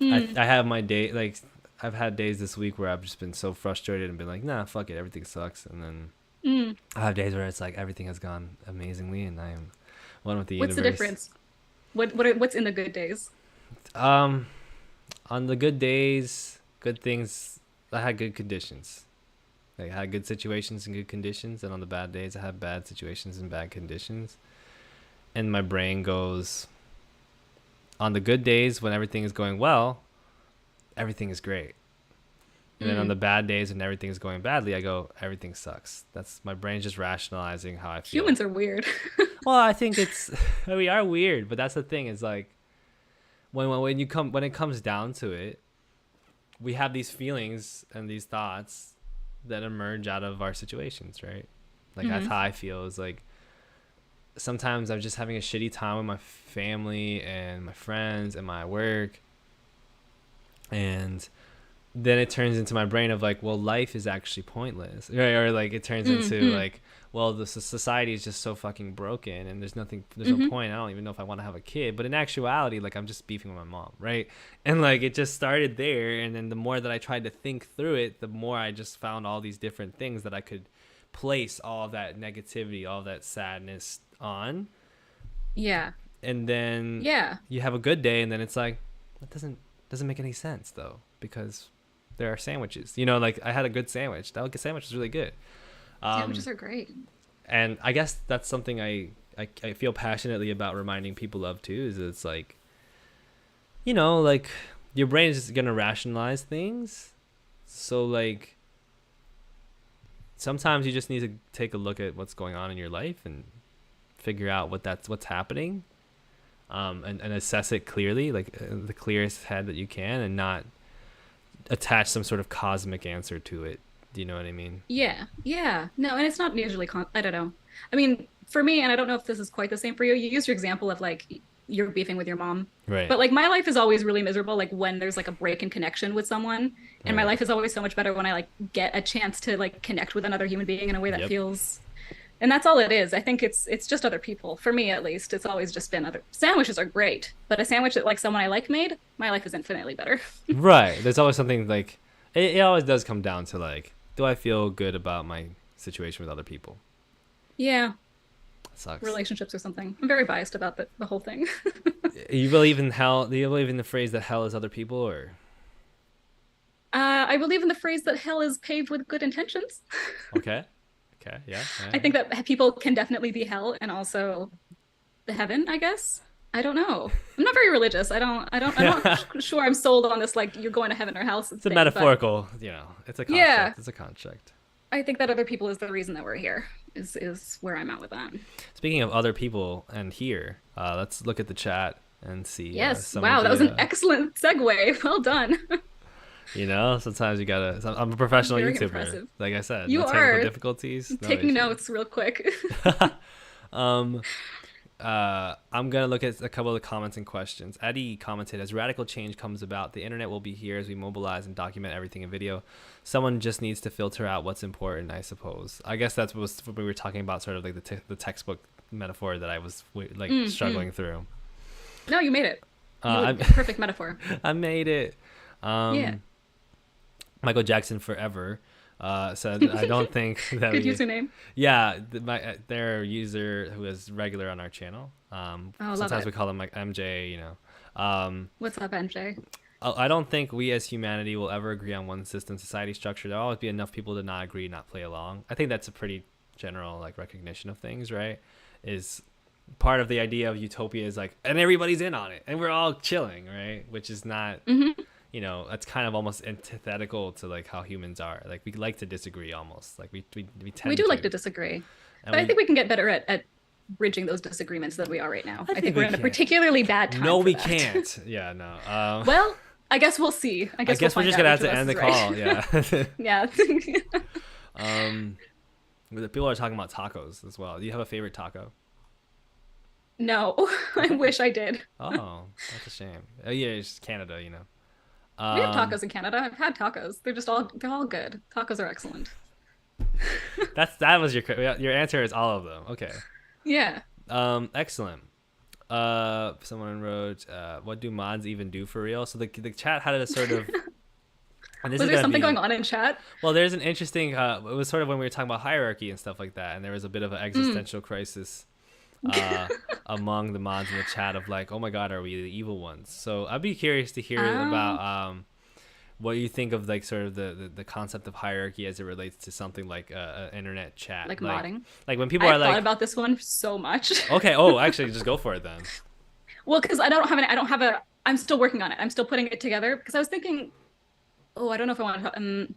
Hmm. I have my day. Like I've had days this week where I've just been so frustrated and been like, nah, fuck it, everything sucks. And then Hmm. I have days where it's like everything has gone amazingly, and I am one with the What's the universe. difference? What's in the good days? Um, on the good days, good things, I had good conditions. Like I had good situations and good conditions, and on the bad days, I had bad situations and bad conditions. And my brain goes, on the good days when everything is going well, everything is great. And then on Hmm. the bad days when everything is going badly, I go, everything sucks. That's my brain's just rationalizing how I feel. Humans are weird. Well, I think it's we are weird, but that's the thing is like when it comes down to it, we have these feelings and these thoughts that emerge out of our situations, right? Like that's Hmm. how I feel. Is like sometimes I'm just having a shitty time with my family and my friends and my work, and then it turns into my brain of like, well, life is actually pointless, right? Or like it turns into Hmm. like, well, the society is just so fucking broken, and there's no Hmm. point. I don't even know if I want to have a kid, but in actuality, like I'm just beefing with my mom, right? And like it just started there, and then the more that I tried to think through it, the more I just found all these different things that I could place all that negativity, all that sadness on, Yeah. and then Yeah. you have a good day, and then it's like that doesn't make any sense though, because there are sandwiches. You know, like I had a good sandwich. That sandwich was really good. Sandwiches are great. And I guess that's something I feel passionately about reminding people of too. Is it's like, you know, like your brain is just gonna rationalize things. So like sometimes you just need to take a look at what's going on in your life and figure out what's happening, and assess it clearly, like the clearest head that you can, and not attach some sort of cosmic answer to it. Do you know what I mean? Yeah, yeah. No, and it's not usually I don't know. I mean, for me, and I don't know if this is quite the same for you. You used your example of like you're beefing with your mom. Right. But like my life is always really miserable like when there's like a break in connection with someone. And my Right. life is always so much better when I like get a chance to like connect with another human being in a way that Yep. feels, and that's all it is. I think it's just other people. For me at least, it's always just been other sandwiches are great, but a sandwich that like someone I like made, my life is infinitely better. Right. There's always something like it always does come down to like, do I feel good about my situation with other people? Yeah, It sucks. relationships or something. I'm very biased about the whole thing. You believe in hell? Do you believe in the phrase that hell is other people, or I believe in the phrase that hell is paved with good intentions. okay, okay, yeah, I think that people can definitely be hell and also the heaven, I guess. I don't know. I'm not very religious. I'm yeah. not sure I'm sold on this like you're going to heaven or hell It's a thing, but metaphorical, it's a yeah, construct. It's a construct. I think that other people is the reason that we're here. Is where I'm at with that. Speaking of other people and here, let's look at the chat and see Yes. some of Wow, that was an the. excellent segue. Well done. Sometimes you gotta. I'm a professional Very YouTuber. impressive. Like I said, You no technical are difficulties. No taking issue. notes real quick. Um, I'm gonna look at a couple of the comments and questions. Eddie commented, "As radical change comes about, the internet will be here as we mobilize and document everything in video. Someone just needs to filter out what's important, I suppose." I guess that's what we were talking about, sort of like the textbook metaphor that I was like struggling through. No, you made it. I Perfect metaphor. I made it. Yeah. Michael Jackson forever said, "I don't think that Good we." username. Yeah, their user who is regular on our channel. Oh, love Sometimes it. we call him like MJ. What's up, NJ? I don't think we as humanity will ever agree on one system society structure. There'll always be enough people to not agree, not play along. I think that's a pretty general like recognition of things, right? Is part of the idea of utopia is like, and everybody's in on it, and we're all chilling, right? Which is not, Hmm. that's kind of almost antithetical to like how humans are. Like we like to disagree almost. Like we We tend do to. like to disagree, And but I we think we can get better at bridging those disagreements than we are right now. I I think think we we're in a can. particularly bad time. No, for we that. can't. Yeah, no. Well, I guess we'll see. I I guess guess we're we'll just find gonna out have which to of us end the is call. right. Yeah. Yeah. The people are talking about tacos as well. Do you have a favorite taco? No, I wish I did. Oh, that's a shame. Oh yeah, it's Canada. We have Um, tacos in Canada. I've had tacos. They're all good. Tacos are excellent. that was your answer is all of them. Okay. Yeah. Excellent. Someone wrote, "What do mods even do for real?" So the chat had a sort of, and this Was is there gonna something be going on in chat? well. There's an interesting. It was sort of when we were talking about hierarchy and stuff like that, and there was a bit of an existential crisis among the mods in the chat of like, oh my god, are we the evil ones? So I'd be curious to hear about what you think of like sort of the concept of hierarchy as it relates to something like internet chat, Like modding. like when people I've are thought like, about this one so much. okay, oh, actually, just go for it then. Well, because I don't have a. I'm still working on it. I'm still putting it together because I was thinking, oh, I don't know if I want to.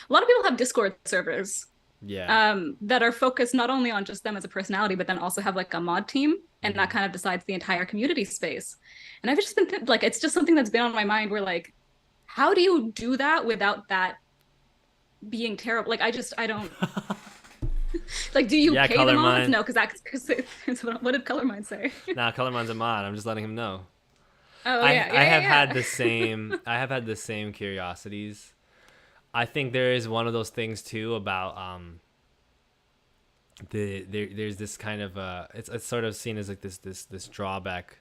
A lot of people have Discord servers Yeah. that are focused not only on just them as a personality, but then also have like a mod team, and Mm-hmm. that kind of decides the entire community space. And I've just been like, it's just something that's been on my mind. Where like, how do you do that without that being terrible? Like, I don't. Like, do you Yeah, pay the mods? Colormine. No, because what did Colormine say? Nah, Colormine's a mod. I'm just letting him know. Oh I yeah, I have yeah. had the same I have had the same curiosities. I think there is one of those things too about there's this kind of it's sort of seen as like this drawback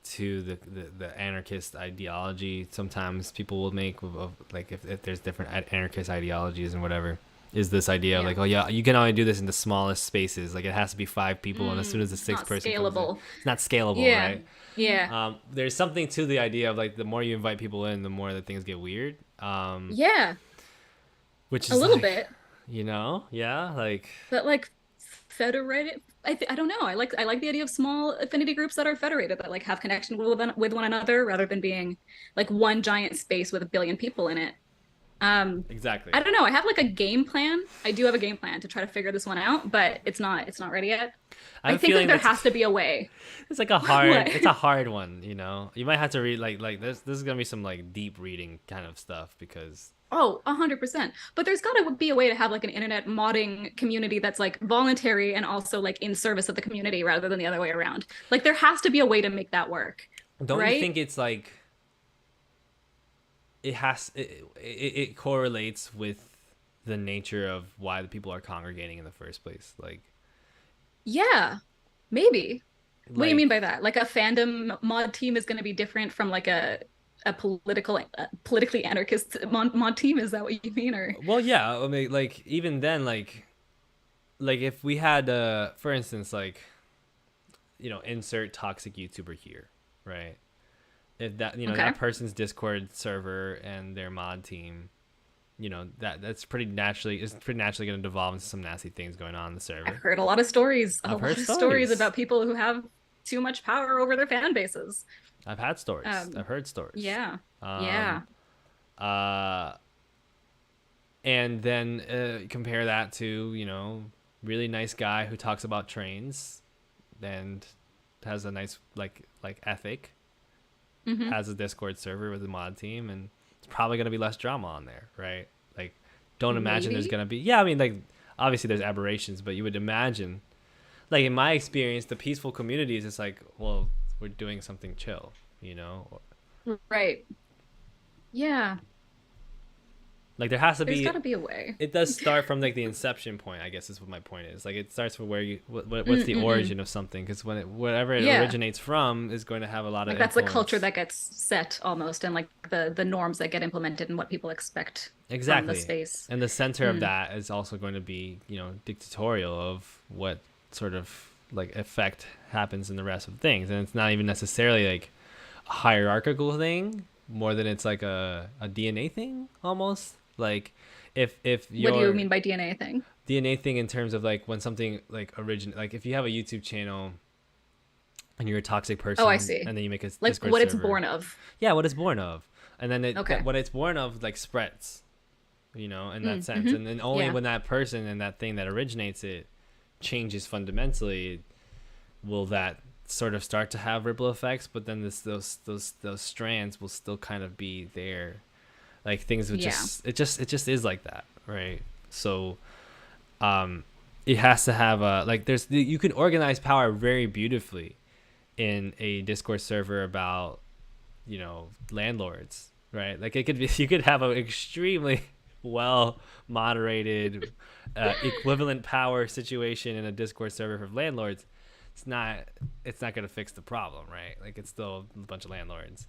to the anarchist ideology. Sometimes people will make of like if there's different anarchist ideologies and whatever, is this idea of Yeah. like, oh yeah, you can only do this in the smallest spaces, like it has to be 5 people, and as soon as the It's sixth not person comes in, scalable. it's not scalable, Yeah, right? yeah, There's something to the idea of like the more you invite people in, the more that things get weird. yeah. Which A is little like, bit, yeah, like but like federated. I don't know. I like the idea of small affinity groups that are federated that like have connection with one another rather than being like one giant space with a billion people in it. Exactly. I don't know. I have like a game plan. I do have a game plan to try to figure this one out, but it's not ready yet. I I have a think like feeling there that's has to be a way. it's like a hard What? it's a hard one, you might have to read this is gonna be some like deep reading kind of stuff because Oh, 100%. But there's got to be a way to have like an internet modding community that's like voluntary and also like in service of the community rather than the other way around. Like there has to be a way to make that work, don't you right? think it's like it correlates with the nature of why the people are congregating in the first place, Yeah, maybe. What do you mean like by that? Like a fandom mod team is going to be different from like a politically anarchist mod team? Is that what you mean? Or well, yeah, I mean, like even then, like if we had for instance, like insert toxic YouTuber here, right? If that okay, that person's Discord server and their mod team, that's pretty naturally going to devolve into some nasty things going on in the I've server. heard a lot of stories, a I've lot heard of stories stories. about people who have too much power over their fan bases. I've had stories. Um, I've heard stories. yeah, Um, yeah, uh, and then compare that to really nice guy who talks about trains and has a nice like ethic, hmm, has a Discord server with a mod team, and it's probably going to be less drama on there, right? Like, don't imagine there's maybe. going to be, yeah, I mean, like, obviously there's aberrations, but you would imagine, like, in my experience, the peaceful community is just like, well, we're doing something chill, you know? Right. Yeah, Like, there has to there's got be, to be a way. it does start from, like, the inception point, I guess is what my point is. Like, it starts from where what's the Mm-mm-mm. origin of something, because wherever it Yeah. originates from is going to have a lot of Like that's the culture influence. that gets set almost and like the norms that get implemented and what people expect from the Exactly. space. And the center of Mm. that is also going to be, dictatorial of what sort of like effect happens in the rest of things. And it's not even necessarily like a hierarchical thing more than it's like a DNA thing almost. Like if What do you your mean by DNA thing? DNA thing in terms of like when something like if you have a YouTube channel and you're a toxic Oh, I person see. and then you make a Like Discord what it's server. born of. Yeah, what it's born of. And then Okay. what it's born of like spreads, in that Mm, sense. hmm. And then only Yeah. when that person and that thing that originates it changes fundamentally will that sort of start to have ripple effects. But then those strands will still kind of be there. Like things would Yeah. just is like that, right? So, um, it has to have a like. You can organize power very beautifully in a Discord server about landlords, right? Like it could be you could have an extremely well moderated equivalent power situation in a Discord server for landlords. It's not going to fix the problem, right? Like it's still a bunch of landlords.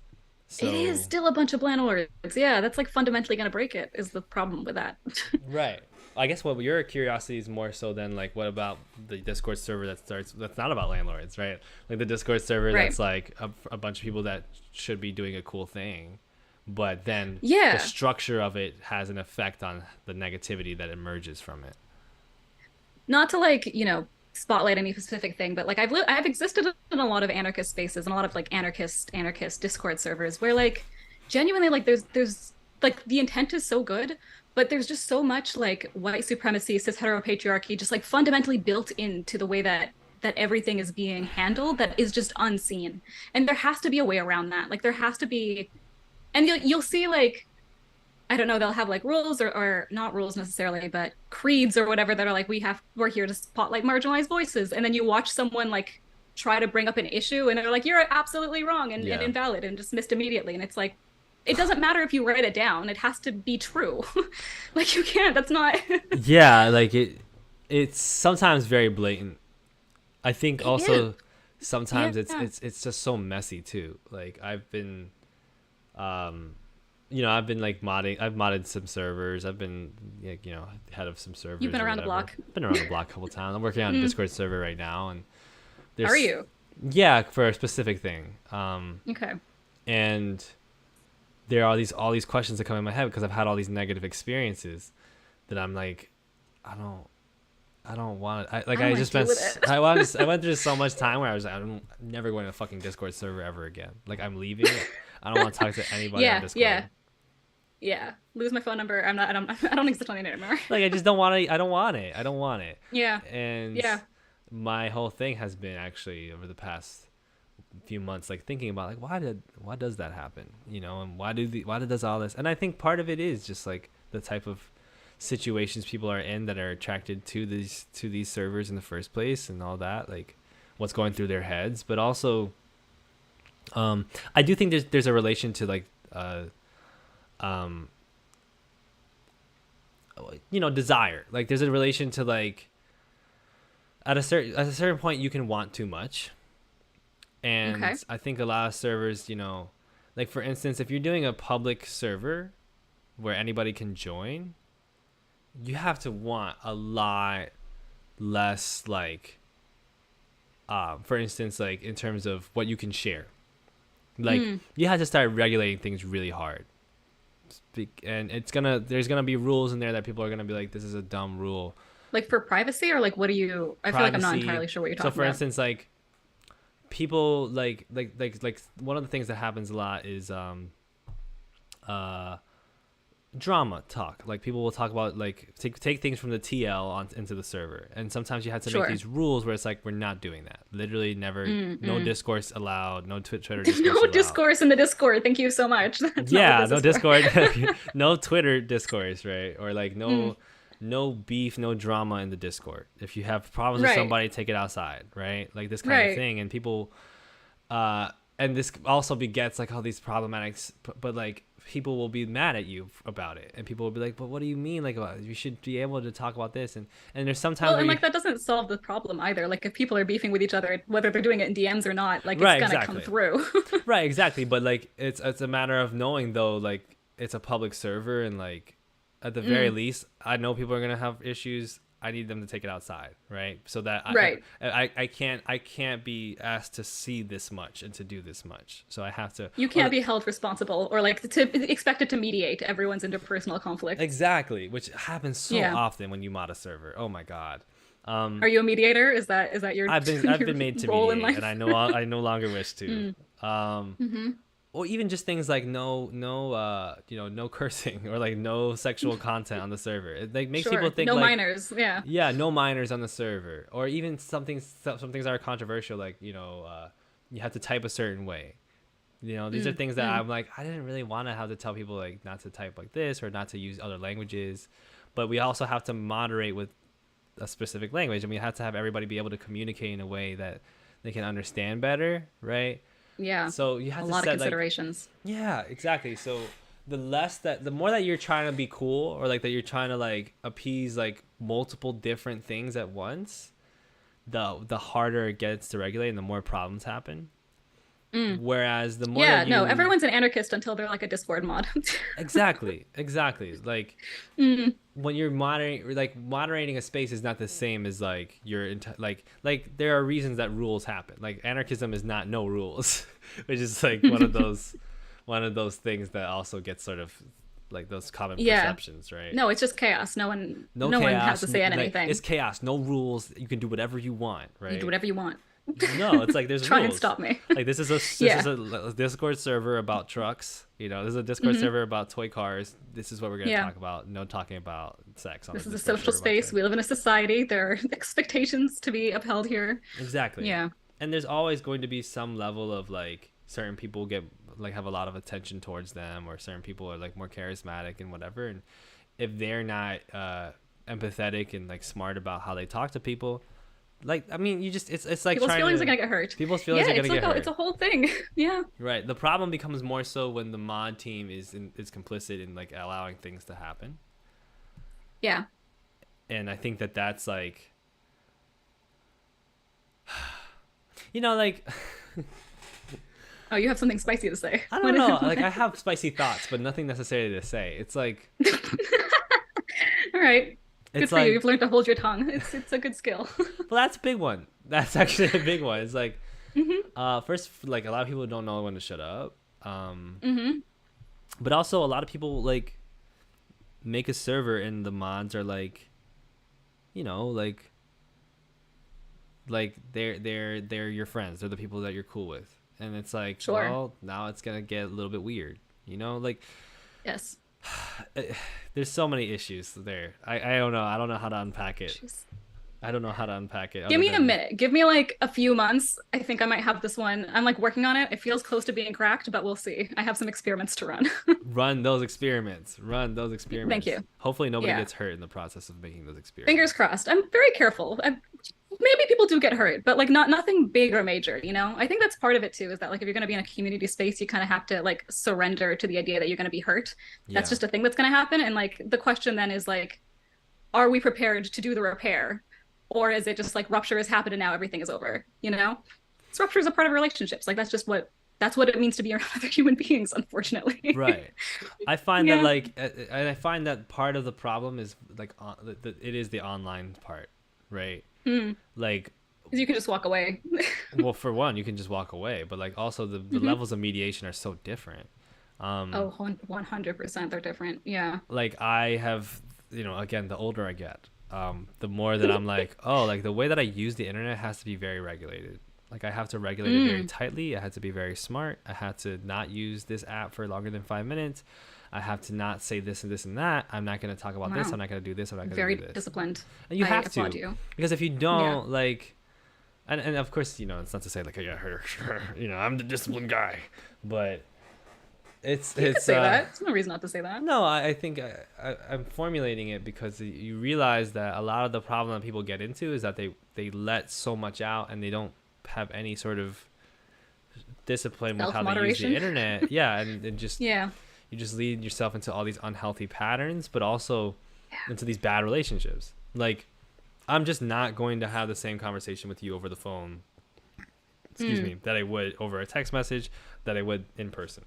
It is So still a bunch of landlords. Yeah, that's like fundamentally going to break it is the problem with that. right. I guess what your curiosity is more so than like what about the Discord server that's not about landlords, right? Like the Discord server Right. that's like a bunch of people that should be doing a cool thing, but then the Yeah. structure of it has an effect on the negativity that emerges from it. Not to like, spotlight any specific thing, but like I've existed in a lot of anarchist spaces and a lot of like anarchist Discord servers where like genuinely like there's like the intent is so good, but there's just so much like white supremacy, cis heteropatriarchy, just like fundamentally built into the way that everything is being handled that is just unseen. And there has to be a way around that. Like there has to be, and you'll see like I don't know, they'll have like rules or not rules necessarily, but creeds or whatever that are like, we're here to spotlight marginalized voices. And then you watch someone like try to bring up an issue and they're like, you're absolutely wrong and Yeah. invalid and dismissed immediately. And it's like, it doesn't matter if you write it down, it has to be true. Like you can't, that's not, Yeah, like it's sometimes very blatant. I think it is. also sometimes it's Yeah. it's it's just so messy too. Like um I've been like I've modded some servers. I've been like, head of some You've servers been or around the whatever. block. Been around the block a couple times. I'm working on a Mm, Discord server right now, and how are there's you? yeah, for a specific thing. Okay. And there are all these questions that come in my head because I've had all these negative experiences that I'm like, I don't I don't want it. I don't I want just to deal spent with I went through so much time where I was like, I'm never going to a fucking Discord server ever again. Like I'm leaving. I don't want to talk to anybody on it. Discord. Yeah, yeah. Like, Yeah, lose my phone number. I'm not. I don't exist on the internet anymore. Like I just don't want to. I don't want it. I don't want it. Yeah, And yeah. my whole thing has been actually over the past few months, like thinking about like why does that happen, and why does all this? And I think part of it is just like the type of situations people are in that are attracted to these servers in the first place and all that, like what's going through their heads. But also, I do think there's a relation to like um desire. Like there's a relation to like at a certain point you can want too much. Okay. And I think a lot of servers, like for instance, if you're doing a public server where anybody can join, you have to want a lot less, like for instance, like in terms of what you can share. Like Mm. you have to start regulating things really hard. And there's gonna be rules in there that people are gonna be like, this is a dumb rule. Like for privacy, or like what do you? I feel like I'm not Privacy. entirely sure what you're So talking for about. instance, like people like one of the things that happens a lot is uh drama talk. Like people will talk about like take things from the TL on into the server, and sometimes you have to make Sure. these rules where it's like, we're not doing that. Literally, never. No Mm. discourse allowed. No Twitter discourse No allowed. discourse in the Discord. Thank you so much. That's not what Yeah, this no is for. Discord. No Twitter discourse, right? Or like Mm. no beef, no drama in the Discord. If you have problems with Right. somebody, take it outside, right? Like this kind of Right. thing. And people and this also begets like all these problematics, but like people will be mad at you about it, and people will be like, but what do you mean, like you should be able to talk about this? And there's sometimes Well, where and you like that doesn't solve the problem either. Like if people are beefing with each other, whether they're doing it in DMs or not, like it's right, gonna come exactly. through. Right, exactly. But like it's a matter of knowing though, like it's a public server, and like at the very Mm. least, I know people are gonna have issues. I need them to take it outside, right? So that Right. I can't be asked to see this much and to do this much. So I have to. You Or can't be held responsible or like to expected to mediate everyone's interpersonal conflicts. exactly, which happens so Yeah. often when you mod a server. Oh my god. Are you a mediator? Is that your I've your been made to role in mediate, and life? I no longer wish to. Mm. Um, Hmm. or even just things like no cursing, or like no sexual content on the server. It like makes people Sure. think No like, minors. Yeah. yeah, no minors on the server, or even some things that are controversial, like you have to type a certain way. These are Mm. things that Mm. I'm like, I didn't really want to have to tell people like not to type like this or not to use other languages, but we also have to moderate with a specific language, and we have to have everybody be able to communicate in a way that they can understand better, right? Yeah. So you A have to lot of set like, considerations. yeah, exactly. So the more that you're trying to be cool, or like that you're trying to like appease like multiple different things at once, the harder it gets to regulate and the more problems happen. Mm. Whereas the more that Yeah, no, you everyone's an anarchist until they're like a Discord mod. exactly like Mm. when you're moderating a space is not the same as like like there are reasons that rules happen. Like anarchism is not no rules, which is like one of those things that also gets sort of like those common Yeah. perceptions, right? No, it's just chaos. No one No no one has chaos, to say like anything. it's chaos, no rules. You can do whatever you want, You do right? whatever you want. No, it's like there's Try and rules. stop me. Like this Yeah. is a Discord server about trucks. This is a Discord Hmm. server about toy cars. This is what we're gonna Yeah. talk about. No talking about sex on a This is a Discord social server about space. toy. We live in a society. There are expectations to be upheld here. Exactly. Yeah. And there's always going to be some level of like certain people get like have a lot of attention towards them, or certain people are like more charismatic and whatever. And if they're not empathetic and like smart about how they talk to people, like I mean, you just it's like People's trying feelings are to gonna get hurt. people's feelings Yeah, are gonna it's like get hurt. it's a whole thing. Yeah. Right. The problem becomes more so when the mod team is complicit in like allowing things to happen. Yeah. And I think that that's like like Oh, you have something spicy to say. I don't know, like I have spicy thoughts, but nothing necessarily to say. It's like All right. Good it's for you. like You've learned to hold your tongue. It's a good skill. well, that's a big one. That's actually a big one. It's like Hmm. first, like a lot of people don't know when to shut up. Hmm. But also a lot of people like make a server and the mods are like like they're your friends. They're the people that you're cool with. And it's like, Sure. well, now it's gonna get a little bit weird. Like Yes. There's so many issues there. I don't know. I don't know how to unpack it. Jeez. I don't know how to unpack it Give other me a than minute. Give me like a few months. I think I might have this one. I'm like working on it. It feels close to being cracked, but we'll see. I have some experiments to run. run those experiments. Run those Thank experiments. you. Hopefully nobody Yeah. gets hurt in the process of making those Fingers experiments. crossed. I'm very careful. Maybe people do get hurt, but like nothing big or major, you know? I think that's part of it too, is that like if you're going to be in a community space, you kind of have to like surrender to the idea that you're going to be hurt. That's Yeah. just a thing that's going to happen. And like the question then is like, are we prepared to do the repair? Or is it just like rupture has happened and now everything is over, you know? So rupture is a part of relationships. Like that's what it means to be around other human beings, unfortunately. Right. I find that Yeah. like, and I find that part of the problem is like, it is the online part, right? Mm. Like, Because you can just walk away. well, for one, you can just walk away, but like also the Mm-hmm. levels of mediation are so different. Oh, 100% they're different. Yeah. Like I have, again, the older I get, the more that I'm like, oh, like the way that I use the internet has to be very regulated. Like I have to regulate it very Mm. tightly. I had to be very smart. I had to not use this app for longer than 5 minutes. I have to not say this and this and that. I'm not going to talk about this. Wow. I'm not going to do this. I'm not going to Very do this. disciplined. And you I have applaud to, you. because if you Yeah. don't, like, and of course, it's not to say like, yeah, I'm the disciplined guy, but You could it's say that. There's no reason not to say that. no, I think I'm formulating it because you realize that a lot of the problem that people get into is that they let so much out and they don't have any sort of discipline with how they use the Self-moderation. internet. Yeah, and just Yeah. you just lead yourself into all these unhealthy patterns, but also Yeah. into these bad relationships. Like, I'm just not going to have the same conversation with you over the phone, excuse Mm. me, that I would over a text message, that I would in person.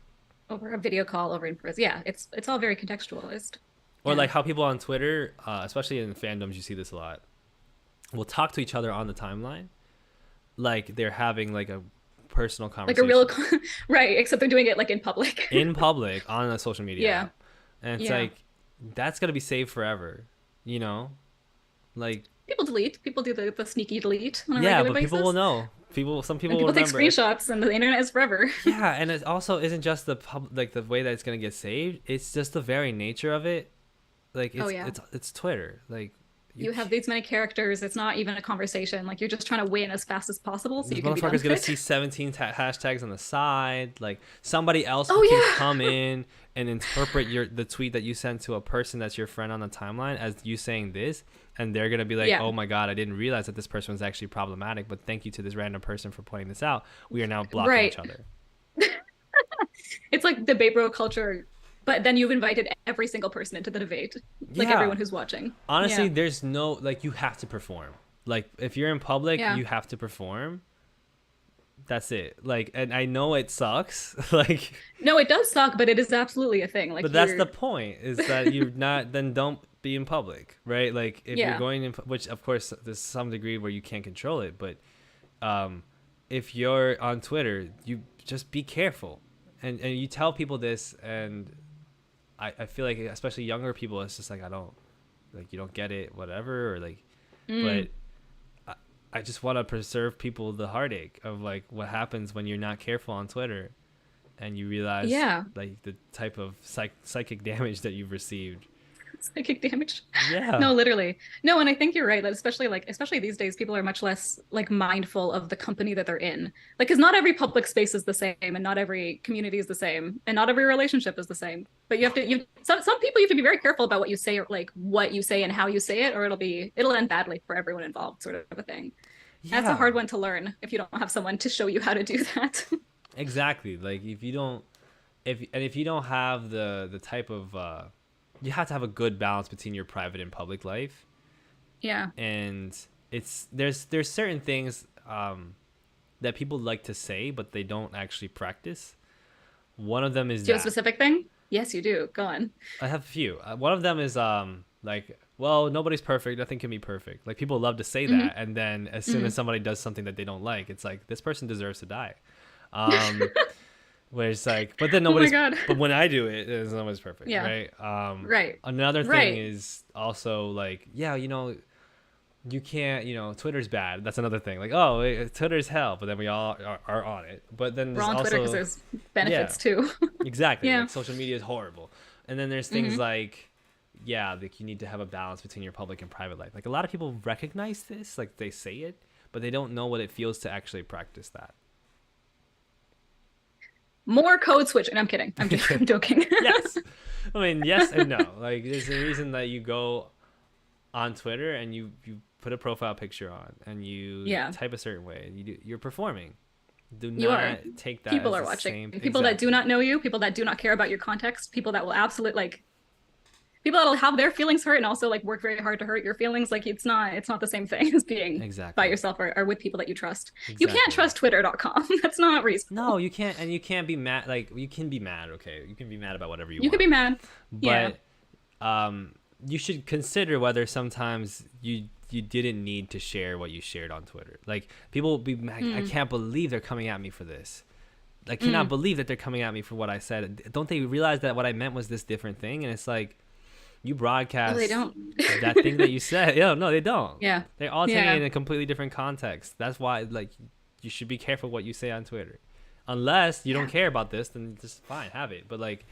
Over a video call, over in person. Yeah, it's all very contextualized. Or Yeah. like how people on Twitter, especially in fandoms, you see this a lot, will talk to each other on the timeline, like they're having like a personal Like a conversation real right, except they're doing it like in public. in public on a social media Yeah. app, and it's Yeah. like that's gonna be saved forever, you know, like People delete. People do the sneaky delete on a yeah, regular but people will basis. know. Some And people will people take remember it. screenshots and the internet is forever. Yeah, and it also isn't just like the way that it's gonna get saved. It's just the very nature of it. Like Oh yeah. it's Twitter. Like You have these many characters. It's not even a conversation. Like you're just trying to win as fast as possible so this you can be done motherfucker's with gonna it. see 17 hashtags on the side. Like somebody else Oh can yeah. come in and interpret the tweet that you sent to a person that's your friend on the timeline as you saying this, and they're gonna be like, Yeah. "Oh my god, I didn't realize that this person was actually problematic, but thank you to this random person for pointing this out. We are now blocking Right. each other." It's like debate bro culture, but then you've invited every single person into the debate, like Yeah. everyone who's watching. Honestly, Yeah. there's no like you have to perform. Like if you're in public, Yeah. you have to perform. That's it. Like, and I know it sucks. Like, No, it does suck, but it is absolutely a thing. Like but that's you're, the point is that you're not, then don't be in public, right? Like if you're Yeah. going in, which of course there's some degree where you can't control it, but if you're on Twitter, you just be careful. And you tell people this, and I feel like especially younger people, it's just like, I don't, like, you don't get it, whatever, or like, but I just want to preserve people the heartache of like what happens when you're not careful on Twitter and you realize Yeah. like the type of psychic damage that you've received. psychic damage. Yeah. No, literally. No, and I think you're right. That especially these days, people are much less like mindful of the company that they're in. Like, because not every public space is the same, and not every community is the same, and not every relationship is the same. But some people you have to be very careful about what you say, or like what you say and how you say it, or it'll end badly for everyone involved, sort of a thing. That's a hard one to learn if you don't have someone to show you how to do that. Exactly. Like if you don't have the type of you have to have a good balance between your private and public life. Yeah. And there's certain things that people like to say but they don't actually practice. One of them is Do you have a specific thing? Yes, you do. Go on. I have a few. One of them is like, well, nobody's perfect. Nothing can be perfect. Like people love to say that, and then as soon as somebody does something that they don't like, it's like this person deserves to die. Where it's like, but then nobody's. God. But when I do it, nobody's perfect, Yeah. right? Right. Another thing Right. is also like, yeah, you can't, Twitter's bad. That's another thing. Like, oh, Twitter's hell, but then we all are on it. But then We're there's on Twitter because also there's benefits too. exactly Yeah. like social media is horrible. And then there's things like, yeah, like you need to have a balance between your public and private life. Like a lot of people recognize this, like they say it, but they don't know what it feels to actually practice that. More code switch. And I'm kidding. I'm joking. Yes. I mean, yes and no. Like there's a reason that you go on Twitter and you put a profile picture on and you Yeah, type a certain way and you're performing. Do you are. not take that People as are the watching. same. People that do Exactly. not know you, people that do not care about your context, people that will absolutely like people that'll have their feelings hurt and also like work very hard to hurt your feelings. Like it's not the same thing as being by Exactly. yourself or with people that you trust. You can't Exactly. trust twitter.com. That's not No, reasonable. you can't, and you can't be mad. Like you can be mad, okay? You can be mad about whatever you You could want, be mad. Yeah. but you should consider whether sometimes you didn't need to share what you shared on Twitter. Like people will be mad, I Mm, can't believe they're coming at me for this. I cannot mm. believe that they're coming at me for what I said. Don't they realize that what I meant was this different thing? And it's like you No, they broadcast don't. that thing that you said. Yeah, no, they don't. Yeah. They're all taking it Yeah. in a completely different context. That's why, like, you should be careful what you say on Twitter. Unless you don't Yeah. care about this, then just fine, have it. But like,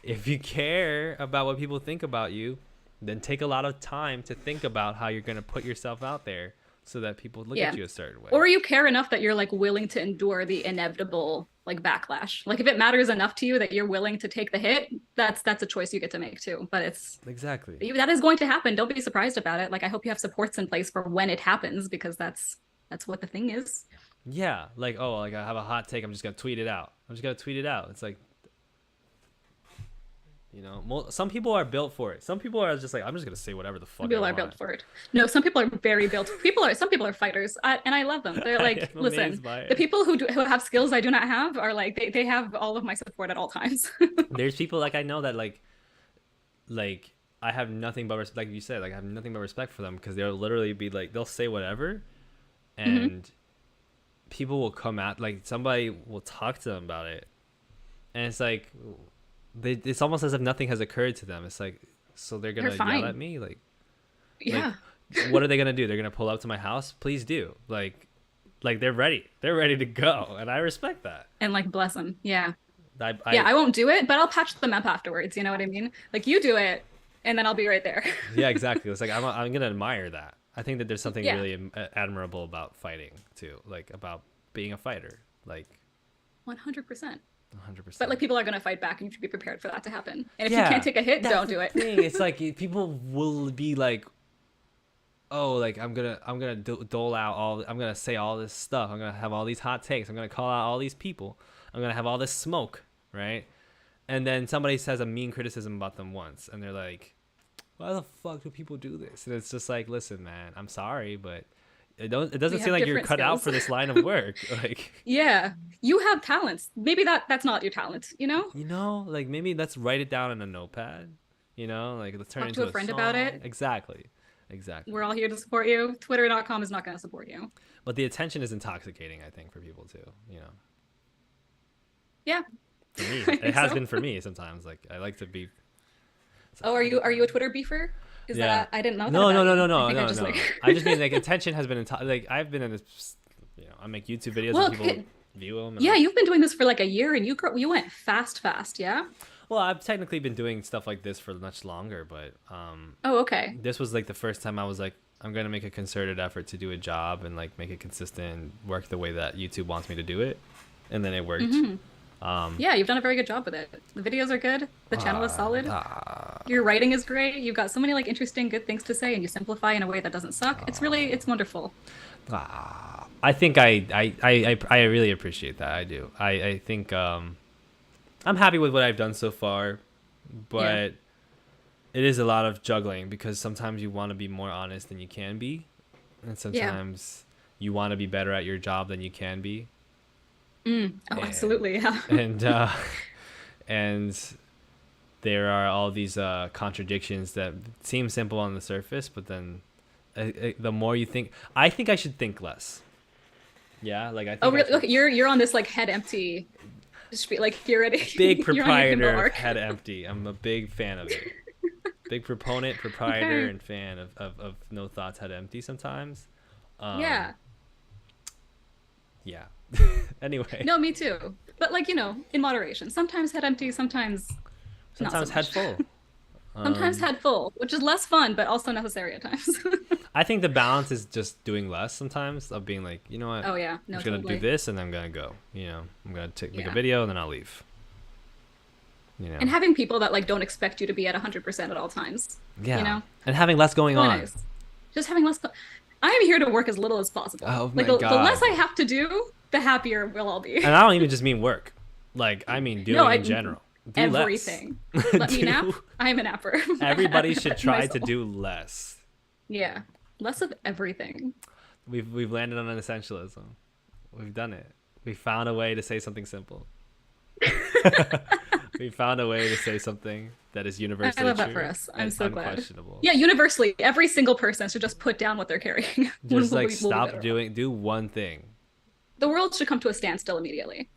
if you care about what people think about you, then take a lot of time to think about how you're gonna put yourself out there so that people look Yeah. at you a certain way. Or you care enough that you're like willing to endure the inevitable like backlash. Like if it matters enough to you that you're willing to take the hit, that's a choice you get to make too. But it's Exactly. that is going to happen. Don't be surprised about it. Like I hope you have supports in place for when it happens because that's what the thing is. Yeah, like oh, like I have a hot take, I'm just gonna tweet it out. I'm just gonna tweet it out. It's like, some people are built for it. Some people are just like, I'm just gonna say whatever the Some fuck I people are want. built for it. No, some people are very built. Some people are fighters, and I love them. They're I like, am listen, amazed by the it. people who have skills I do not have are like they have all of my support at all times. There's people like I know that like I have nothing but like you said, like I have nothing but respect for them because they'll literally be like they'll say whatever, Hmm. and people will come at like somebody will talk to them about it, and it's like it's almost as if nothing has occurred to them. It's like so they're They're gonna yell at fine. me like Yeah, what are they gonna do? They're gonna pull up to my house? Please do. Like they're ready. They're ready to go, and I respect that. and like bless them. Yeah, yeah. I I won't do it, but I'll patch them up afterwards. You know what I mean? Like you do it, and then I'll be right there. Yeah, exactly. It's like I'm gonna admire that. I think that there's something Yeah, really admirable about fighting too, like about being a fighter, like 100%. But 100%. like people are gonna fight back, and you should be prepared for that to happen. And if you can't Yeah, take a hit, that's don't the do it. thing. It's like people will be like, oh, like I'm gonna dole out all. I'm gonna say all this stuff. I'm gonna have all these hot takes. I'm gonna call out all these people. I'm gonna have all this smoke, right? And then somebody says a mean criticism about them once, and they're like, why the fuck do people do this? And it's just like, listen, man, I'm sorry, but it We doesn't seem have like you're different cut out skills. for this line of work. Like, Yeah, you have talents. Maybe that's not your talent. You know, like maybe let's write it down in a notepad, like let's turn it talk to into a a friend about song. it. Exactly. Exactly. We're all here to support you. Twitter.com is not going to support you. But the attention is intoxicating, I think, for people too. Yeah, For me, I it think has so. been for me sometimes. Like I like to be. Oh, are you a Twitter beefer? Is Yeah. that I didn't know that No, no, about no, you. no, I no, think I no, just no. like I just mean like attention has been like I've been in this. I make YouTube videos and well, people view them, and yeah, you've been doing this for like a year, and you went fast, yeah. well, I've technically been doing stuff like this for much longer, but Oh, okay. this was like the first time I was like, I'm gonna make a concerted effort to do a job and like make it consistent and work the way that YouTube wants me to do it, and then it worked. Hmm. Um, Yeah, you've done a very good job with it. The videos are good. The channel is solid. uh, Your writing is great. You've got so many like interesting, good things to say, and you simplify in a way that doesn't suck. It's wonderful. I think I really appreciate that. I do. I think I'm happy with what I've done so far, Yeah, but it is a lot of juggling because sometimes you want to be more honest than you can be, and yeah. sometimes you want to be better at your job than you can be, Mm. Oh, and absolutely. Yeah. and and there are all these contradictions that seem simple on the surface, but then the more you think, I think I should think less. Yeah, like I Oh, think I really? should. Look, you're on this like head empty, like you're ready. Big You're on your Kindle proprietor of arc. Head Empty. I'm a big fan of it. Big proponent, proprietor, Okay. and fan of No Thoughts Head Empty sometimes. Yeah. Yeah. Anyway, No, me too. But like, in moderation. Sometimes head empty, sometimes not so Sometimes head much. full. Sometimes Um, head full, which is less fun, but also necessary at times. I think the balance is just doing less sometimes of being like, you know what, Oh yeah, I'm no, just gonna do totally. this and then I'm gonna go. I'm gonna make a Yeah. video and then I'll leave. You know, And having people that like don't expect you to be at 100% at all times, you yeah, know? and having less going Really on. nice. Just having less. I am here to work as little as possible. Oh Like my the less god. I have to do, the happier we'll all be. And I don't even just mean work. Like I mean No, doing in I general. Do less. everything. Let me nap. do I am a napper. Everybody should At my try to soul. do less. Yeah, less of everything. We've landed on an essentialism. We've done it. We found a way to say something simple. We found a way to say something that is I universally love that for true us. I'm and so glad. unquestionable. Yeah, universally, every single person should just put down what they're carrying. Just like We'll be stop better off. do one thing The world should come to a standstill immediately.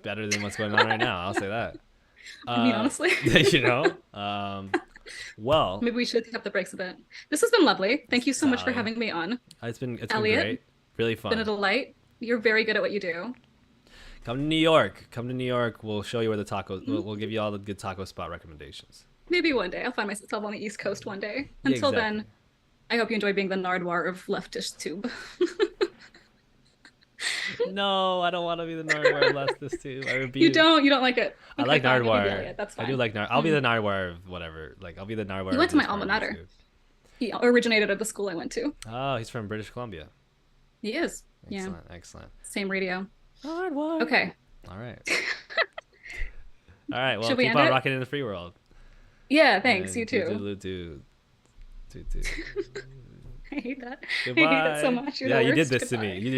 better than what's going on right now. I'll say that. I mean, Uh, honestly, you know, well, maybe we should take up the brakes a bit. This has been lovely. Thank you so much for Sally, having me on. it's been Elliot, great, really been a fun. delight. You're very good at what you do. Come to New York. Come to New York. We'll show you where the tacos. Mhm. We'll give you all the good taco spot recommendations. Maybe one day I'll find myself on the East Coast one day. Yeah, Until exactly. then, I hope you enjoy being the Nardwar of leftist tube. No, I don't want to be the Nardwuar less this too. I You rebuke. don't? You don't like it? I Okay, like fine. You'll be the Nardwuar. Elliot. That's I do fine. like Nard. I'll be Hmm. the Nardwuar of whatever. Like I'll be the Nardwuar You of went to this my alma part of mater. YouTube. He originated at the school I went to. Oh, he's from British Columbia. He is. Yeah. Excellent, excellent. Same radio. Nardwuar. Okay. All right. All right. Well, Should we keep end on it? rocking in the free world. Yeah, thanks. You And do too. do do do do. I hate that. I hate it so Goodbye. much. You're Yeah, the you did worst. this to me. Goodbye. You